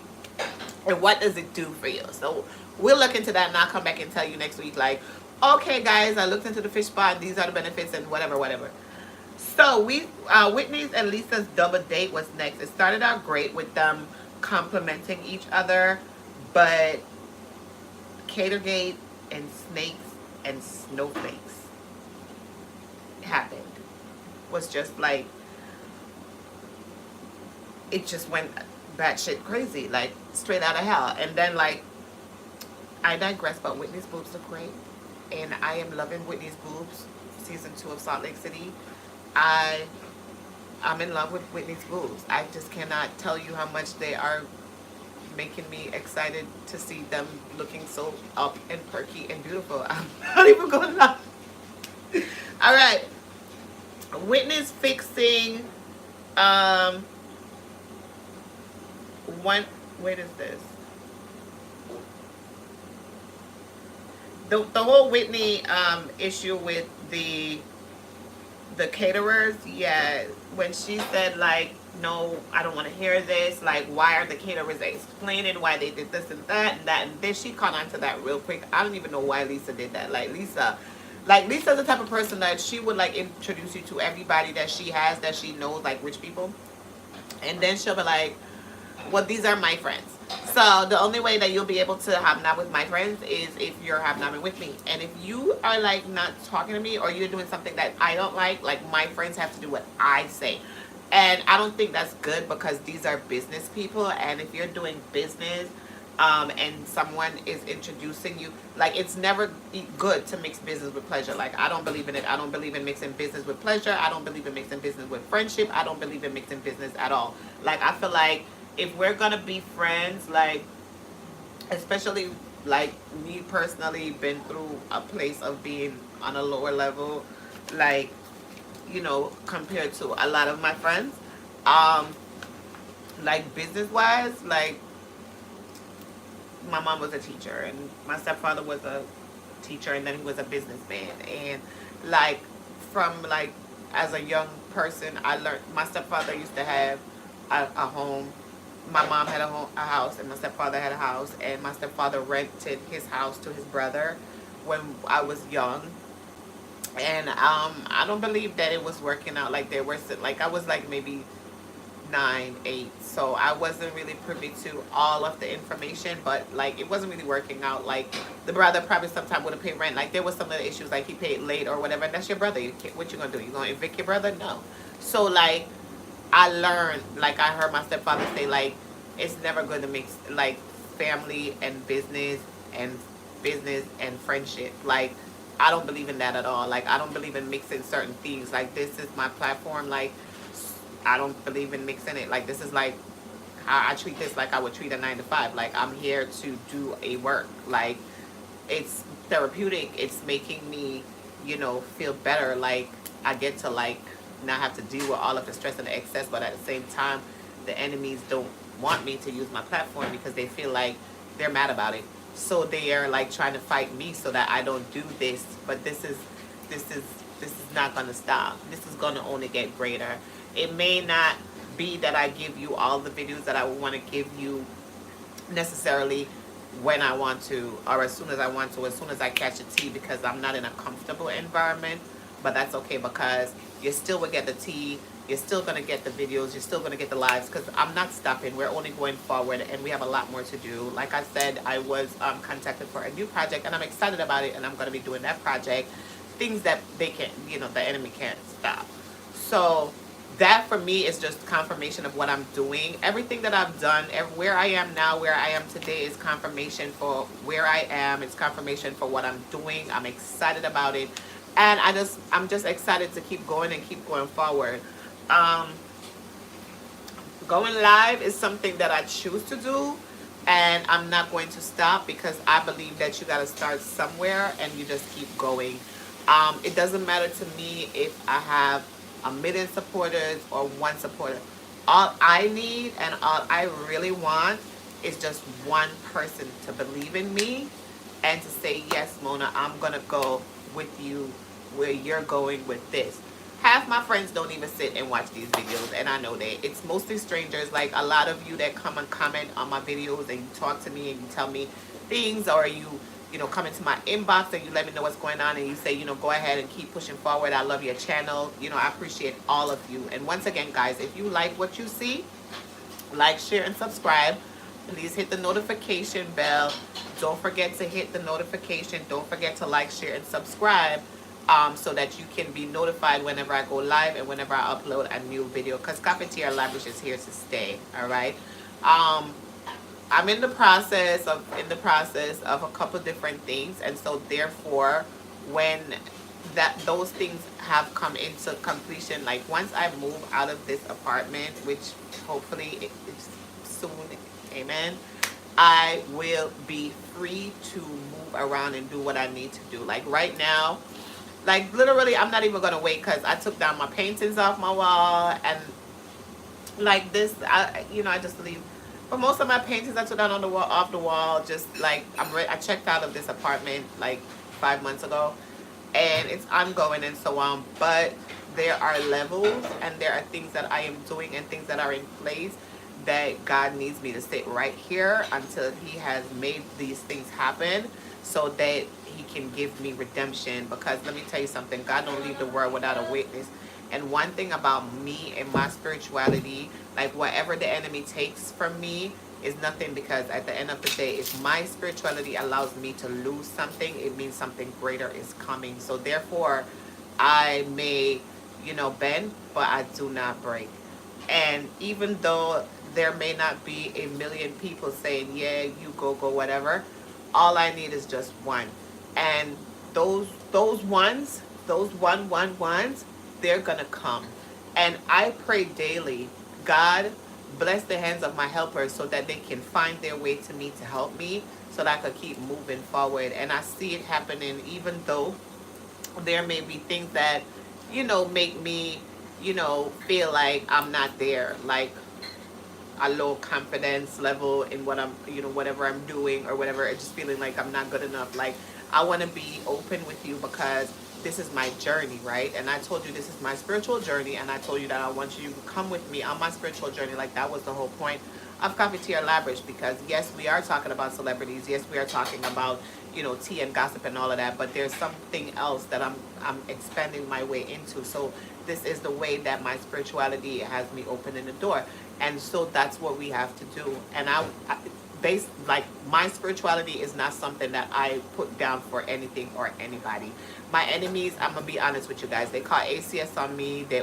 And what does it do for you? So we'll look into that, and I'll come back and tell you next week, like, okay, guys, I looked into the fish spa, and these are the benefits, and whatever. So Whitney's and Lisa's double date was next. It started out great with them complimenting each other, but Catergate and snakes and snowflakes happened. Was just like, it just went batshit crazy, like straight out of hell. And then, like, I digress, but Whitney's boobs look great, and I am loving Whitney's boobs. Season 2 of Salt Lake City. I'm in love with Whitney's boobs. I just cannot tell you how much they are making me excited to see them looking so up and perky and beautiful. I'm not even gonna lie. All right, Whitney's fixing what is this? The whole Whitney issue with the caterers. Yeah, when she said, like, no, I don't want to hear this, like, why are the caterers explaining why they did this and that and that, and then she caught on to that real quick. I don't even know why Lisa did that. Lisa's the type of person that she would, like, introduce you to everybody that she has, that she knows, like rich people, and then she'll be like, well, these are my friends. So the only way that you'll be able to hobnob with my friends is if you're hobnobbing with me. And if you are, like, not talking to me, or you're doing something that I don't like my friends have to do what I say. And I don't think that's good, because these are business people, and if you're doing business and someone is introducing you, like, it's never good to mix business with pleasure. Like, I don't believe in it. I don't believe in mixing business with pleasure. I don't believe in mixing business with friendship. I don't believe in mixing business at all. Like, I feel like if we're gonna be friends, like, especially, like, me personally, been through a place of being on a lower level, like, you know, compared to a lot of my friends, like, business wise, like, my mom was a teacher, and my stepfather was a teacher, and then he was a businessman. And, like, from, like, as a young person, I learned, my stepfather used to have a home. My mom had a house, and my stepfather had a house, and my stepfather rented his house to his brother when I was young. And I don't believe that it was working out. Like, they were, like, I was like maybe 9, 8. So I wasn't really privy to all of the information, but like it wasn't really working out. Like the brother probably sometime wouldn't pay rent. Like there was some of the issues, like he paid late or whatever. And that's your brother. What you gonna do? You gonna evict your brother? No. So like I learned, like I heard my stepfather say, like it's never good to mix like family and business and friendship. Like I don't believe in that at all. Like I don't believe in mixing certain things. Like this is my platform. Like I don't believe in mixing it. Like this is like how I treat this like I would treat a 9 to 5. Like I'm here to do a work. Like it's therapeutic. It's making me, feel better. Like I get to like not have to deal with all of the stress and the excess, but at the same time, the enemies don't want me to use my platform because they feel like they're mad about it. So they are like trying to fight me so that I don't do this. But this is not gonna stop. This is gonna only get greater. It may not be that I give you all the videos that I want to give you necessarily when I want to or as soon as I want to, as soon as I catch a tea, because I'm not in a comfortable environment. But that's okay because you still will get the tea. You're still going to get the videos. You're still going to get the lives because I'm not stopping. We're only going forward and we have a lot more to do. Like I said, I was contacted for a new project and I'm excited about it, and I'm going to be doing that project. Things that they can't, the enemy can't stop. So that for me is just confirmation of what I'm doing. Everything that I've done, where I am now, where I am today is confirmation for where I am. It's confirmation for what I'm doing. I'm excited about it. And I'm just excited to keep going and keep going forward. Going live is something that I choose to do, and I'm not going to stop because I believe that you got to start somewhere and you just keep going. It doesn't matter to me if I have 1 million supporters or 1 supporter. All I need and all I really want is just one person to believe in me and to say, yes, Mona, I'm going to go with you where you're going with this. Half my friends don't even sit and watch these videos, and I know that. It's mostly strangers, like a lot of you that come and comment on my videos and you talk to me and you tell me things, or you come into my inbox and you let me know what's going on and you say, go ahead and keep pushing forward. I love your channel. I appreciate all of you. And once again, guys, if you like what you see, like, share, and subscribe. Please hit the notification bell. Don't forget to hit the notification. Don't forget to like, share, and subscribe so that you can be notified whenever I go live and whenever I upload a new video, because Cafeteria Lavish is here to stay. All right. I'm in the process of a couple different things, and so therefore when those things have come into completion, like once I move out of this apartment, which hopefully it's soon, amen, I will be free to move around and do what I need to do. Like right now, like literally I'm not even gonna wait because I took down my paintings off my wall, and like this I just leave. But most of my paintings I took down on the wall, off the wall, just like I checked out of this apartment like 5 months ago, and it's ongoing and so on. But there are levels and there are things that I am doing and things that are in place that God needs me to sit right here until He has made these things happen, so that He can give me redemption. Because let me tell you something, God don't leave the world without a witness. And one thing about me and my spirituality, like whatever the enemy takes from me is nothing, because at the end of the day, if my spirituality allows me to lose something, it means something greater is coming. So therefore, I may, bend, but I do not break. And even though there may not be 1 million people saying, yeah, you go, whatever, all I need is just one. And those ones, those ones, they're gonna come. And I pray daily, God, bless the hands of my helpers so that they can find their way to me to help me, so that I could keep moving forward. And I see it happening, even though there may be things that, make me, feel like I'm not there, like a low confidence level in what I'm, whatever I'm doing or whatever, it's just feeling like I'm not good enough. Like I want to be open with you, because this is my journey, right? And I told you this is my spiritual journey, and I told you that I want you to come with me on my spiritual journey. Like, that was the whole point of Cafeteria Lavish, because yes, we are talking about celebrities. Yes, we are talking about, you know, tea and gossip and all of that, but there's something else that I'm expanding my way into. So this is the way that my spirituality has me opening the door. And so that's what we have to do. And based, like, my spirituality is not something that I put down for anything or anybody. My enemies, I'm gonna be honest with you guys, they call ACS on me. They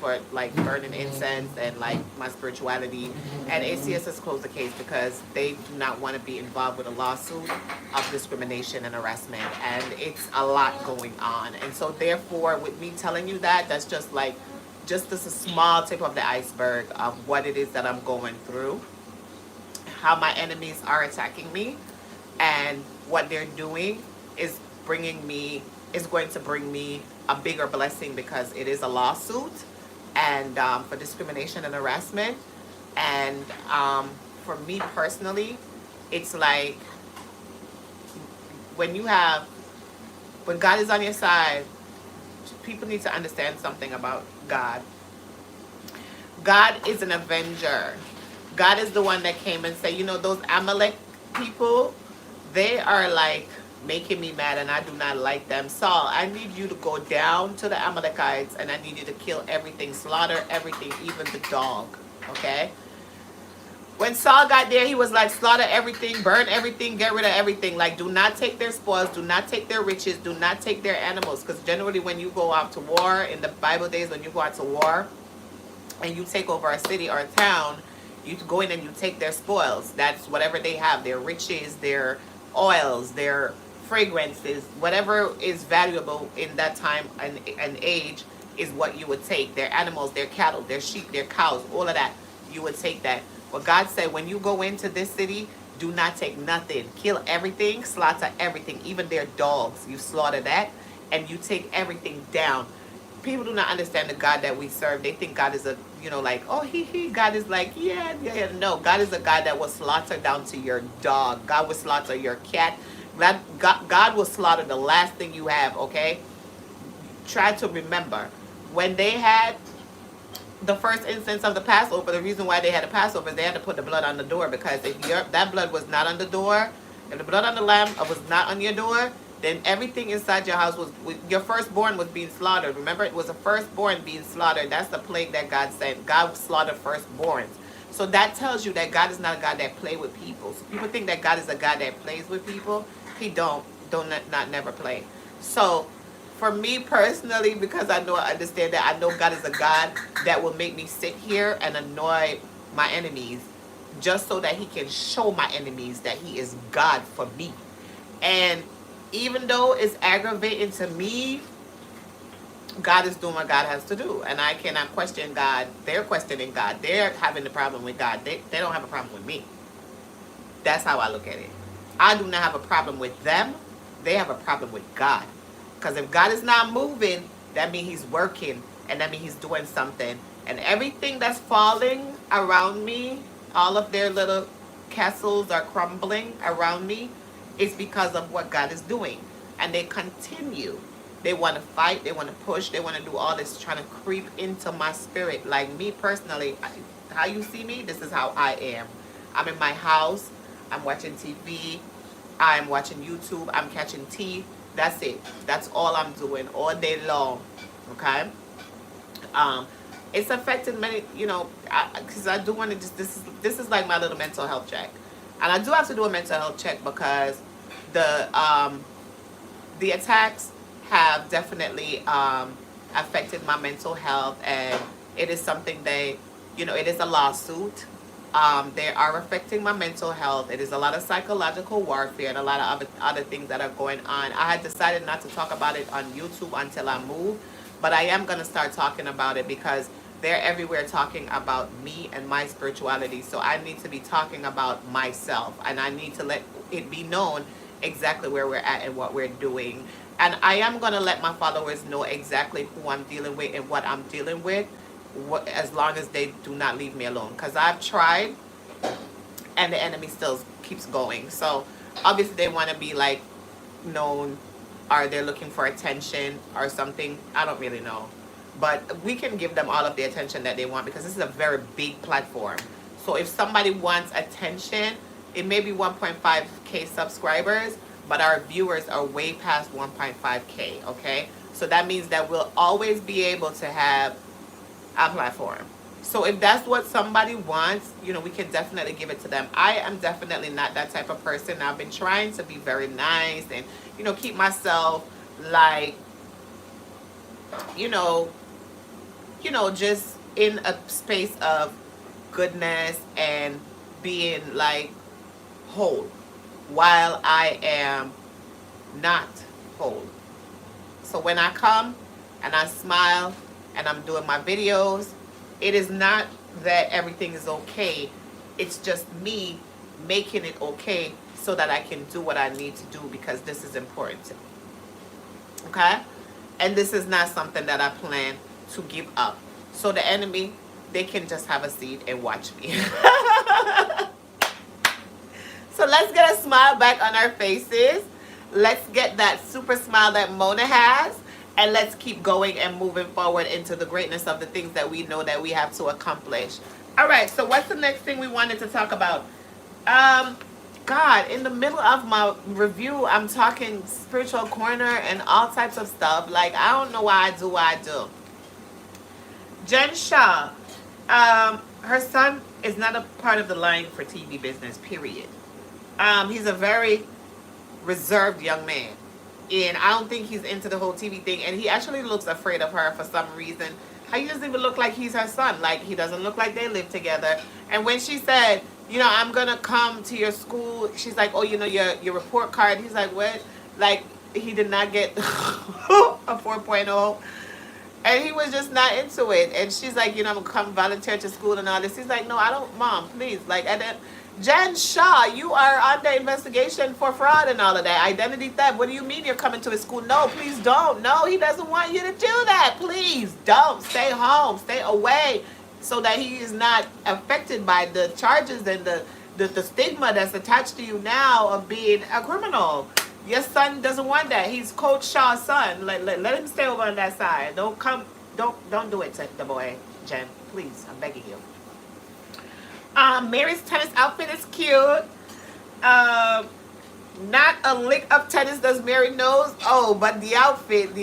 for like burning incense and like my spirituality, and ACS has closed the case because they do not want to be involved with a lawsuit of discrimination and harassment, and it's a lot going on. And so therefore, with me telling you that, that's just like just a small tip of the iceberg of what it is that I'm going through, how my enemies are attacking me, and what they're doing is going to bring me a bigger blessing, because it is a lawsuit, and for discrimination and harassment. And for me personally, it's like when God is on your side, people need to understand something about God. God is an avenger. God is the one that came and said, you know, those Amalek people, they are like making me mad, and I do not like them. Saul, I need you to go down to the Amalekites, and I need you to kill everything, slaughter everything, even the dog. Okay? When Saul got there, he was like, slaughter everything, burn everything, get rid of everything. Like, do not take their spoils, do not take their riches, do not take their animals. Because generally when you go out to war, in the Bible days, when you go out to war and you take over a city or a town, you go in and you take their spoils. That's whatever they have, their riches, their oils, their fragrances, whatever is valuable in that time and age is what you would take. Their animals, their cattle, their sheep, their cows, all of that, you would take that. Well, God said, when you go into this city, do not take nothing. Kill everything, slaughter everything, even their dogs. You slaughter that, and you take everything down. People do not understand the God that we serve. They think God is a, you know, like, oh, God is like, yeah. No, God is a God that will slaughter down to your dog. God will slaughter your cat. God will slaughter the last thing you have, okay? Try to remember, when they had the first instance of the Passover, the reason why they had a Passover is they had to put the blood on the door, because if that blood was not on the door, if the blood on the lamb was not on your door, then everything inside your house was, your firstborn was being slaughtered. Remember, it was a firstborn being slaughtered. That's the plague that God sent. God slaughtered firstborns. So that tells you that God is not a God that plays with people. So people think that God is a God that plays with people. He don't never play. So for me personally, because I understand that, I know God is a God that will make me sit here and annoy my enemies, just so that he can show my enemies that he is God for me. And even though it's aggravating to me, God is doing what God has to do. And I cannot question God. They're questioning God. They're having the problem with God. They don't have a problem with me. That's how I look at it. I do not have a problem with them. They have a problem with God. Because if God is not moving, that means he's working. And that means he's doing something. And everything that's falling around me, all of their little castles are crumbling around me, is because of what God is doing. And they continue. They want to fight. They want to push. They want to do all this, trying to creep into my spirit. Like me personally, how you see me, this is how I am. I'm in my house. I'm watching TV. I'm watching YouTube. I'm catching tea. That's it. That's all I'm doing all day long. Okay? It's affected many, you know, because I do want to just, this is like my little mental health check. And I do have to do a mental health check, because the attacks have definitely affected my mental health, and it is something they, you know, it is a lawsuit. They are affecting my mental health. It is a lot of psychological warfare and a lot of other things that are going on. I had decided not to talk about it on YouTube until I move, but I am going to start talking about it, because they're everywhere talking about me and my spirituality. So I need to be talking about myself, and I need to let it be known exactly where we're at and what we're doing. And I am going to let my followers know exactly who I'm dealing with and what I'm dealing with, as long as they do not leave me alone. Because I've tried, and the enemy still keeps going. So obviously they want to be like known Are they looking for attention or something? I don't really know. But we can give them all of the attention that they want because this is a very big platform. So if somebody wants attention, it may be 1.5K subscribers, but our viewers are way past 1.5K, okay? So that means that we'll always be able to have a platform. So if that's what somebody wants, you know, we can definitely give it to them. I am definitely not that type of person. I've been trying to be very nice and, you know, keep myself like, you know, just in a space of goodness and being like whole while I am not whole. So when I come and I smile and I'm doing my videos, it is not that everything is okay. It's just me making it okay so that I can do what I need to do because this is important to me. Okay? And this is not something that I plan to give up. So the enemy, they can just have a seat and watch me. So let's get a smile back on our faces. Let's get that super smile that Mona has. And let's keep going and moving forward into the greatness of the things that we know that we have to accomplish. All right, so what's the next thing we wanted to talk about? God, in the middle of my review, I'm talking spiritual corner and all types of stuff. Like, I don't know why I do what I do. Jenshah, her son is not a part of the line for TV business, period. He's a very reserved young man. And I don't think he's into the whole TV thing. And he actually looks afraid of her for some reason. He doesn't even look like he's her son. Like, he doesn't look like they live together. And when she said, you know, I'm going to come to your school, she's like, oh, you know, your report card. He's like, what? Like, he did not get a 4.0. And he was just not into it. And she's like, you know, I'm going to come volunteer to school and all this. He's like, no, I don't, Mom, please. Like, Jenshah, you are under investigation for fraud and all of that. Identity theft. What do you mean you're coming to his school? No, please don't. No, he doesn't want you to do that. Please don't. Stay home. Stay away so that he is not affected by the charges and the stigma that's attached to you now of being a criminal. Your son doesn't want that. He's Coach Shaw's son. Let him stay over on that side. Don't do it to the boy, Jen. Please, I'm begging you. Mary's tennis outfit is cute. Not a lick of tennis does Mary knows. Oh, but the outfit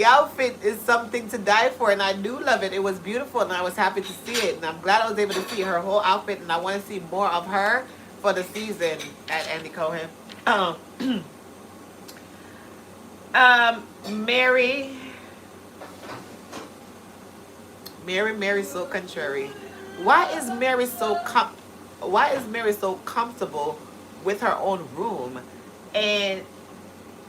is something to die for, and I do love it. It was beautiful, and I was happy to see it, and I'm glad I was able to see her whole outfit, and I want to see more of her for the season at Andy Cohen. Mary's so contrary. Why is Mary so comfortable with her own room? And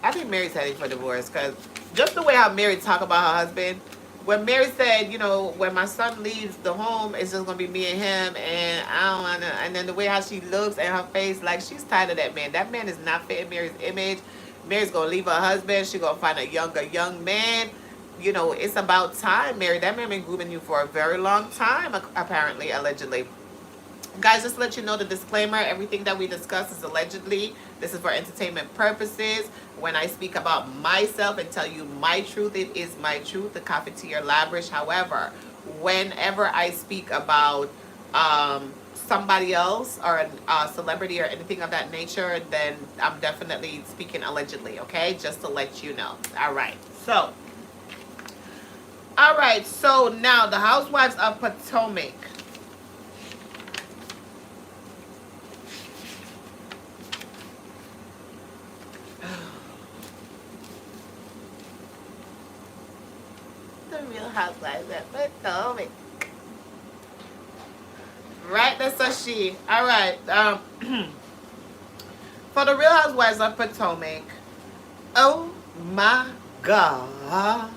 I think Mary's heading for divorce because just the way how Mary talk about her husband, when Mary said, you know, when my son leaves the home, it's just going to be me and him, and I don't want to, and then the way how she looks and her face, like she's tired of that man. That man is not fitting Mary's image. Mary's going to leave her husband. She's going to find a younger young man. You know, it's about time, Mary. That man been grooming you for a very long time, apparently, allegedly. Guys, just to let you know the disclaimer, everything that we discuss is allegedly. This is for entertainment purposes. When I speak about myself and tell you my truth, it is my truth, the cafetiere lavish. However, whenever I speak about somebody else or a celebrity or anything of that nature, then I'm definitely speaking allegedly, okay? Just to let you know. All right, so now the Housewives of Potomac. The Real Housewives of Potomac. Right, that's a she. All right. For the Real Housewives of Potomac. Oh my God.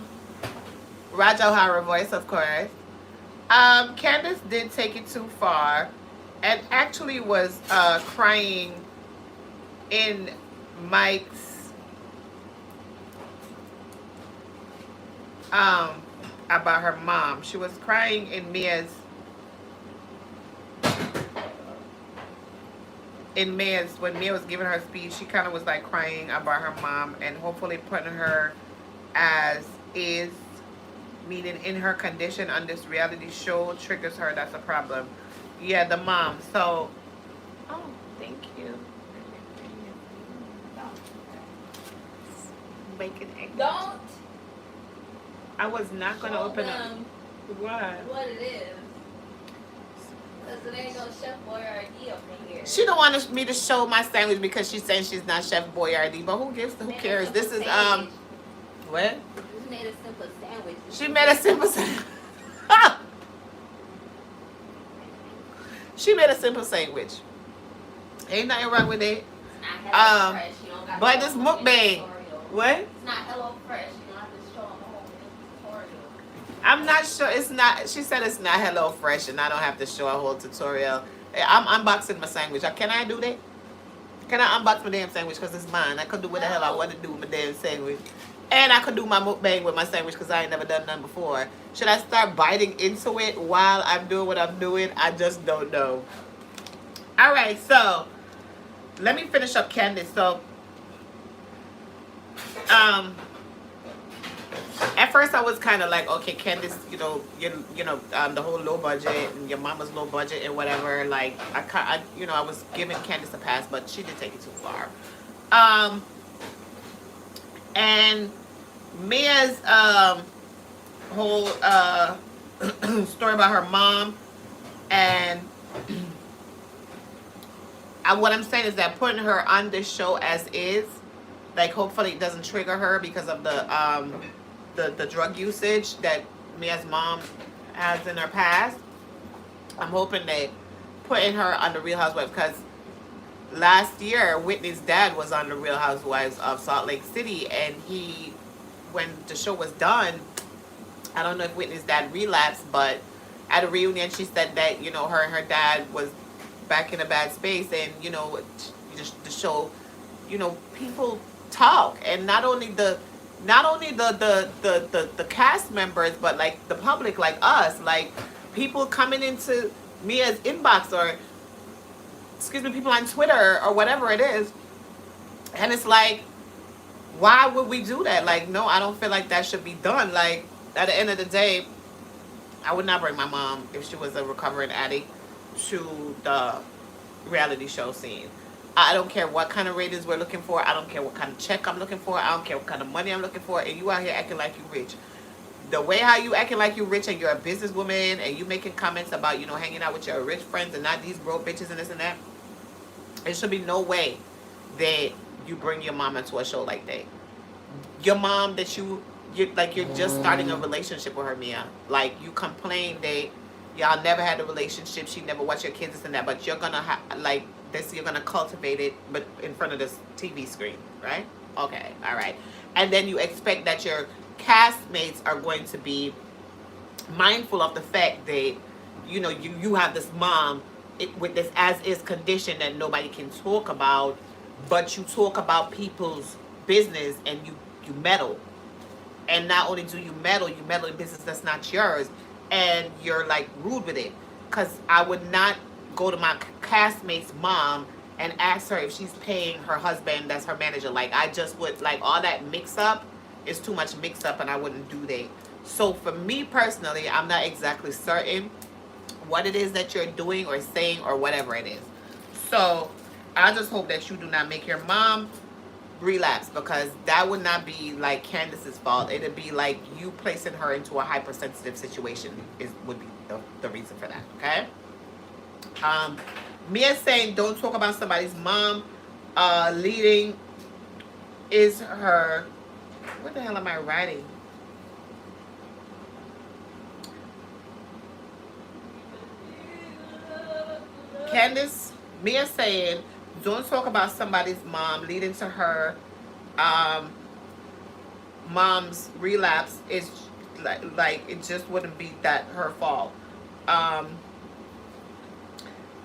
Raja O'Hara voice, of course. Candace did take it too far and actually was crying in Mike's about her mom. She was crying in Mia's when Mia was giving her speech. She kind of was like crying about her mom and hopefully putting her as is, meaning in her condition on this reality show triggers her. That's a problem. Yeah, the mom. So, oh, thank you. Bacon egg. Don't. I was not gonna open up. What? What it is. Because it ain't no Chef Boyardee up in here. She don't want me to show my sandwich because she's saying she's not Chef Boyardee. But who cares? This is what? You made a simple sandwich. She made a simple sandwich. She made a simple sandwich. Ain't nothing wrong with it. But this mukbang. What? It's not Hello Fresh. You don't have to show them the whole tutorial. I'm not sure. It's not. She said it's not Hello Fresh, and I don't have to show a whole tutorial. I'm unboxing my sandwich. Can I do that? Can I unbox my damn sandwich because it's mine? I could do what the hell I want to do with my damn sandwich. And I could do my mukbang with my sandwich because I ain't never done none before. Should I start biting into it while I'm doing what I'm doing? I just don't know. All right, so let me finish up Candace. So, at first I was kind of like, okay, Candace, the whole low budget and your mama's low budget and whatever. Like, I was giving Candace a pass, but she did take it too far. And Mia's whole story about her mom, and what I'm saying is that putting her on this show as is, like, hopefully it doesn't trigger her because of the drug usage that Mia's mom has in her past. I'm hoping they putting her on the Real Housewives, because last year Whitney's dad was on the Real Housewives of Salt Lake City, and when the show was done, I don't know if Whitney's dad relapsed, but at a reunion she said that her and her dad was back in a bad space, and the show, people talk, and not only the cast members, but like the public, like us, like people coming into Mia's inbox, or people on Twitter or whatever it is, and it's like, why would we do that? Like, no, I don't feel like that should be done. Like, at the end of the day, I would not bring my mom, if she was a recovering addict, to the reality show scene. I don't care what kind of ratings we're looking for. I don't care what kind of check I'm looking for. I don't care what kind of money I'm looking for. And you out here acting like you rich. The way how you acting like you rich and you're a businesswoman and you making comments about, hanging out with your rich friends and not these broke bitches and this and that. There should be no way that you bring your mom into a show like that. Your mom that you're just starting a relationship with her, Mia. Like, you complain that y'all never had a relationship. She never watched your kids, this and that. But you're going to you're going to cultivate it, but in front of this TV screen, right? Okay, all right. And then you expect that your castmates are going to be mindful of the fact that, you have this mom with this as-is condition that nobody can talk about, but you talk about people's business and you meddle. And not only do you meddle in business that's not yours, and you're like rude with it. Because I would not go to my castmate's mom and ask her if she's paying her husband that's her manager. Like, I just would, like, all that mix up is too much mix up, and I wouldn't do that. So for me personally, I'm not exactly certain what it is that you're doing or saying or whatever it is. So I just hope that you do not make your mom relapse, because that would not be like Candace's fault. It'd be like you placing her into a hypersensitive situation would be the reason for that. Okay. Mia saying don't talk about somebody's mom. Leading is her. What the hell am I writing? Candace, Mia saying don't talk about somebody's mom, leading to her mom's relapse is like it just wouldn't be that her fault.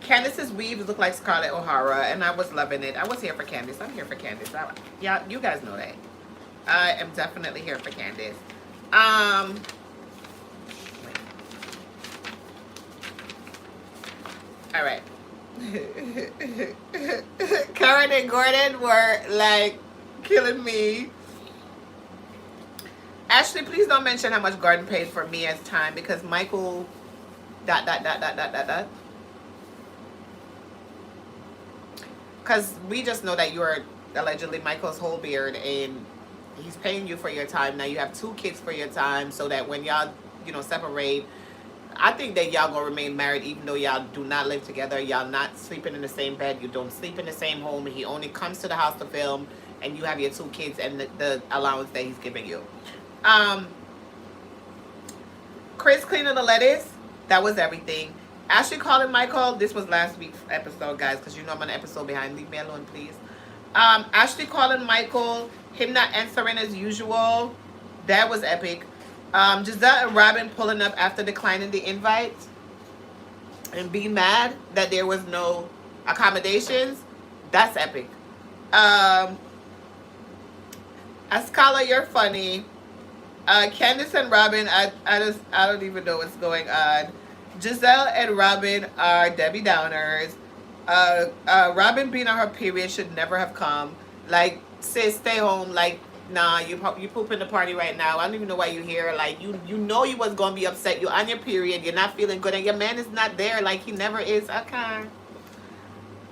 Candace's weaves look like Scarlett O'Hara, and I was loving it. I was here for Candace. I'm here for Candace. Yeah, you guys know that. I am definitely here for Candace. All right. Karen and Gordon were like killing me. Ashley, please don't mention how much Gordon paid for Mia's time because Michael. ... Because we just know that you are allegedly Michael's whole beard and he's paying you for your time. Now you have 2 kids for your time so that when y'all, separate, I think that y'all gonna remain married even though y'all do not live together. Y'all not sleeping in the same bed. You don't sleep in the same home. He only comes to the house to film and you have your 2 kids and the allowance that he's giving you. Chris cleaning the lettuce. That was everything. Ashley calling Michael. This was last week's episode, guys, because I'm an episode behind. Leave me alone, please. Ashley calling Michael. Him not answering as usual. That was epic. Giselle and Robin pulling up after declining the invite and being mad that there was no accommodations. That's epic. Ascala, you're funny. Candace and Robin, I don't even know what's going on. Giselle and Robin are Debbie Downers. Robin being on her period should never have come. Like, sis, stay home. Like, nah, you pooping the party right now. I don't even know why you're here. Like, you know you was gonna be upset. You're on your period. You're not feeling good, and your man is not there. Like, he never is. Okay.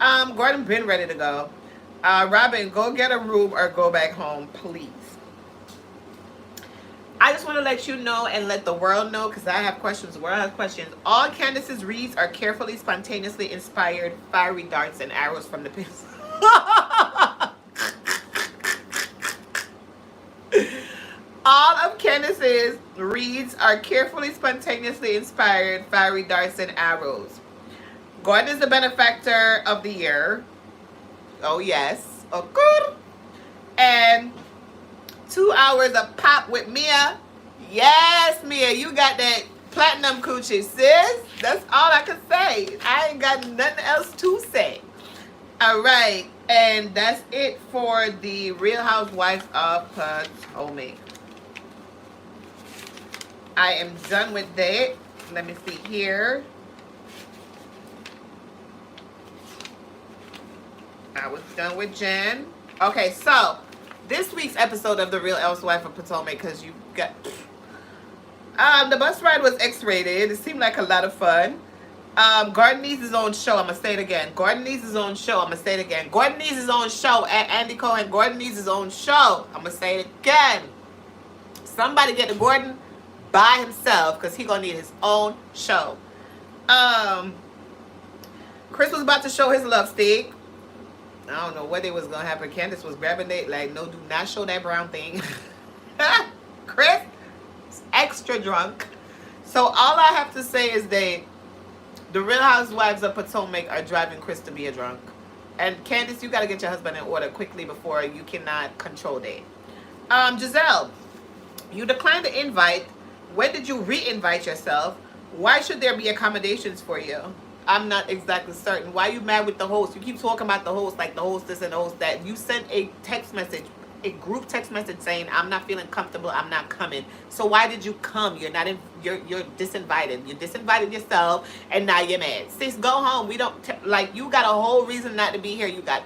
Gordon been ready to go. Robin, go get a room or go back home, please. I just want to let you know and let the world know, because I have questions. The world has questions. All Candace's reads are carefully, spontaneously inspired fiery darts and arrows from the pits. All of Candace's reads are carefully, spontaneously inspired fiery darts and arrows. Gordon is the benefactor of the year. Oh, yes. Oh, good. And 2 hours of pop with Mia. Yes, Mia, you got that platinum coochie, sis. That's all I can say. I ain't got nothing else to say. All right. And that's it for the Real Housewives of Potomac. I am done with that. Let me see here. I was done with Jen. Okay, so this week's episode of the Real Housewives of Potomac, because you got the bus ride was X-rated. It seemed like a lot of fun. Gordon needs his own show. I'm gonna say it again. Gordon needs his own show. I'm gonna say it again. Gordon needs his own show. At Andy Cohen, Gordon needs his own show. I'm gonna say it again. Somebody get to Gordon by himself, because he gonna need his own show. Chris was about to show his love stick. I don't know what it was gonna happen. Candace was grabbing it like, no, do not show that brown thing. Chris is extra drunk. So all I have to say is that the Real Housewives of Potomac are driving Chris to be a drunk. And Candace, you gotta get your husband in order quickly before you cannot control that. Giselle, you declined the invite. When did you re-invite yourself? Why should there be accommodations for you? I'm not exactly certain. Why are you mad with the host? You keep talking about the host like the host this and the host that. You sent a text message, a group text message saying, I'm not feeling comfortable, I'm not coming. So why did you come? You're not in, you're disinvited. You disinvited yourself and now you're mad. Sis, go home. We don't, like, you got a whole reason not to be here. You got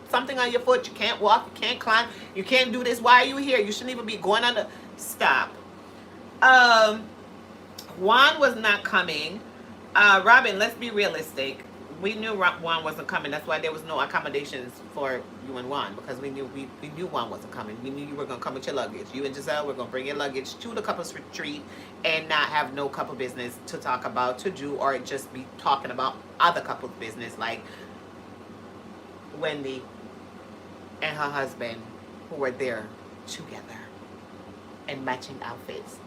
something on your foot. You can't walk, you can't climb, you can't do this. Why are you here? You shouldn't even be going on the, stop. Juan was not coming. Robin, let's be realistic. We knew Juan wasn't coming. That's why there was no accommodations for you and Juan, because we knew Juan wasn't coming. We knew you were gonna come with your luggage. You and Giselle were gonna bring your luggage to the couples retreat and not have no couple business to talk about, to do, or just be talking about other couples business like Wendy and her husband, who were there together in matching outfits.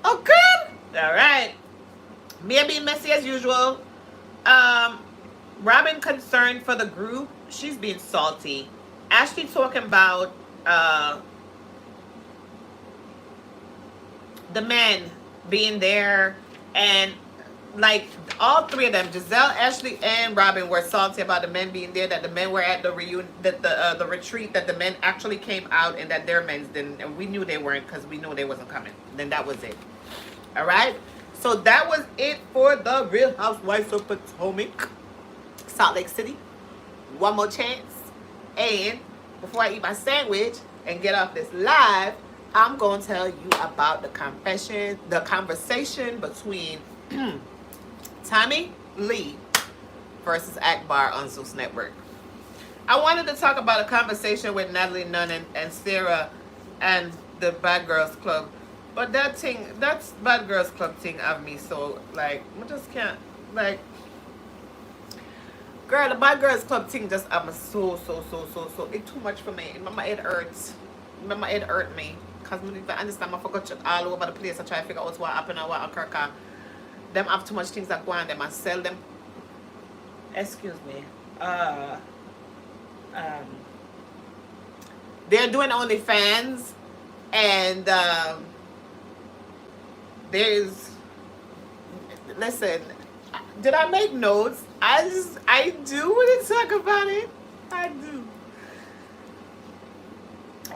Okay. All right. Mia being messy as usual. Robin concerned for the group. She's being salty. Ashley talking about the men being there, and like all three of them, Giselle, Ashley, and Robin, were salty about the men being there, that the men were at the reunion, that the retreat, that the men actually came out, and that their men didn't, and we knew they weren't because we knew they wasn't coming. Then that was it. All right. So that was it for the Real Housewives of Potomac, Salt Lake City. One more chance. And before I eat my sandwich and get off this live, I'm going to tell you about the conversation between Tommie Lee versus Akbar on Zeus Network. I wanted to talk about a conversation with Natalie Nunn and Sarah and the Bad Girls Club. But that's Bad Girls Club thing of me, so like I just can't like girl, the Bad Girls Club thing just so it's too much for me. Remember it hurts. Remember it hurt me. Cause I don't understand I forgot shit all over the place. I try to figure out what happened and what occurred. Them have too much things that go on them and sell them. Excuse me. They're doing OnlyFans, and listen, did I make notes? I do want to talk about it. I do.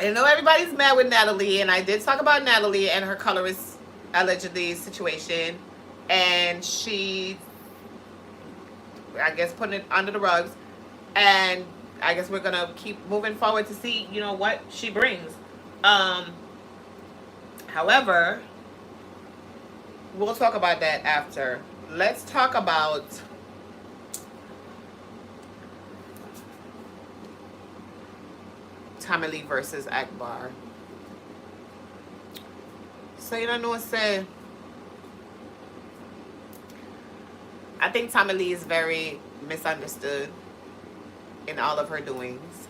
I know everybody's mad with Natalie, and I did talk about Natalie and her colorist allegedly situation, and she, I guess, putting it under the rugs, and I guess we're gonna keep moving forward to see, you know, what she brings. However, we'll talk about that after. Let's talk about Tommie Lee versus Akbar. So you don't know what to say. I think Tommie Lee is very misunderstood in all of her doings.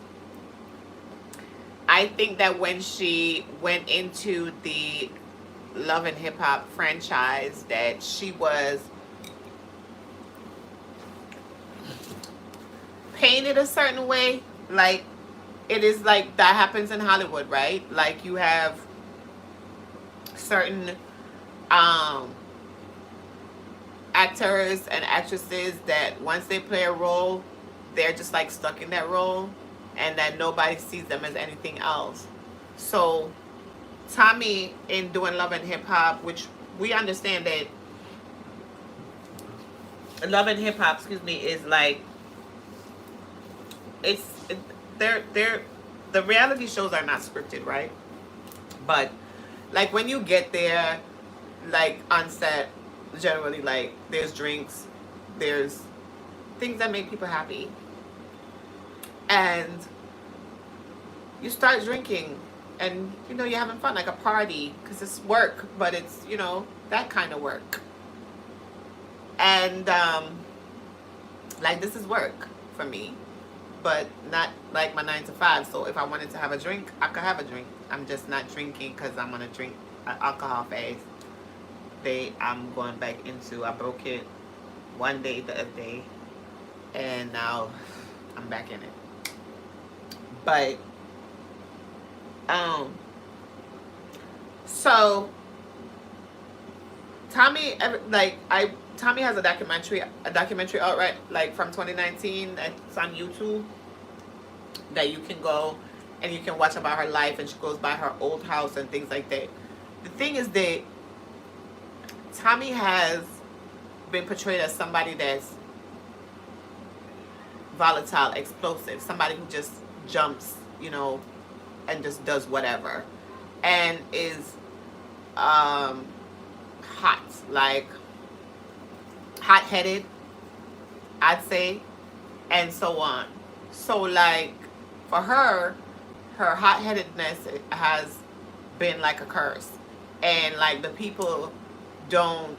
I think that when she went into the Love and Hip Hop franchise, that she was painted a certain way. Like, it is like that happens in Hollywood, right? Like, you have certain actors and actresses that once they play a role, they're just like stuck in that role, and that nobody sees them as anything else. So Tommie, in doing Love and Hip Hop, which we understand that Love and Hip Hop, is like, the reality shows are not scripted, right? But like when you get there, like on set, generally, like there's drinks, there's things that make people happy, and you start drinking, and you know you're having fun, like a party, because it's work, but it's, you know, that kind of work. And like, this is work for me, but not like my 9 to 5. So if I wanted to have a drink, I could have a drink. I'm just not drinking because I'm gonna drink alcohol phase. I'm going back into, I broke it one day the other day, and now I'm back in it. But so Tommie, Tommie has a documentary out, right, like from 2019, that's on YouTube, that you can go and you can watch about her life, and she goes by her old house and things like that. The thing is that Tommie has been portrayed as somebody that's volatile, explosive, somebody who just jumps, you know, and just does whatever, and is hot, like hot-headed, I'd say, and so on. So like for her hot-headedness has been like a curse, and like the people don't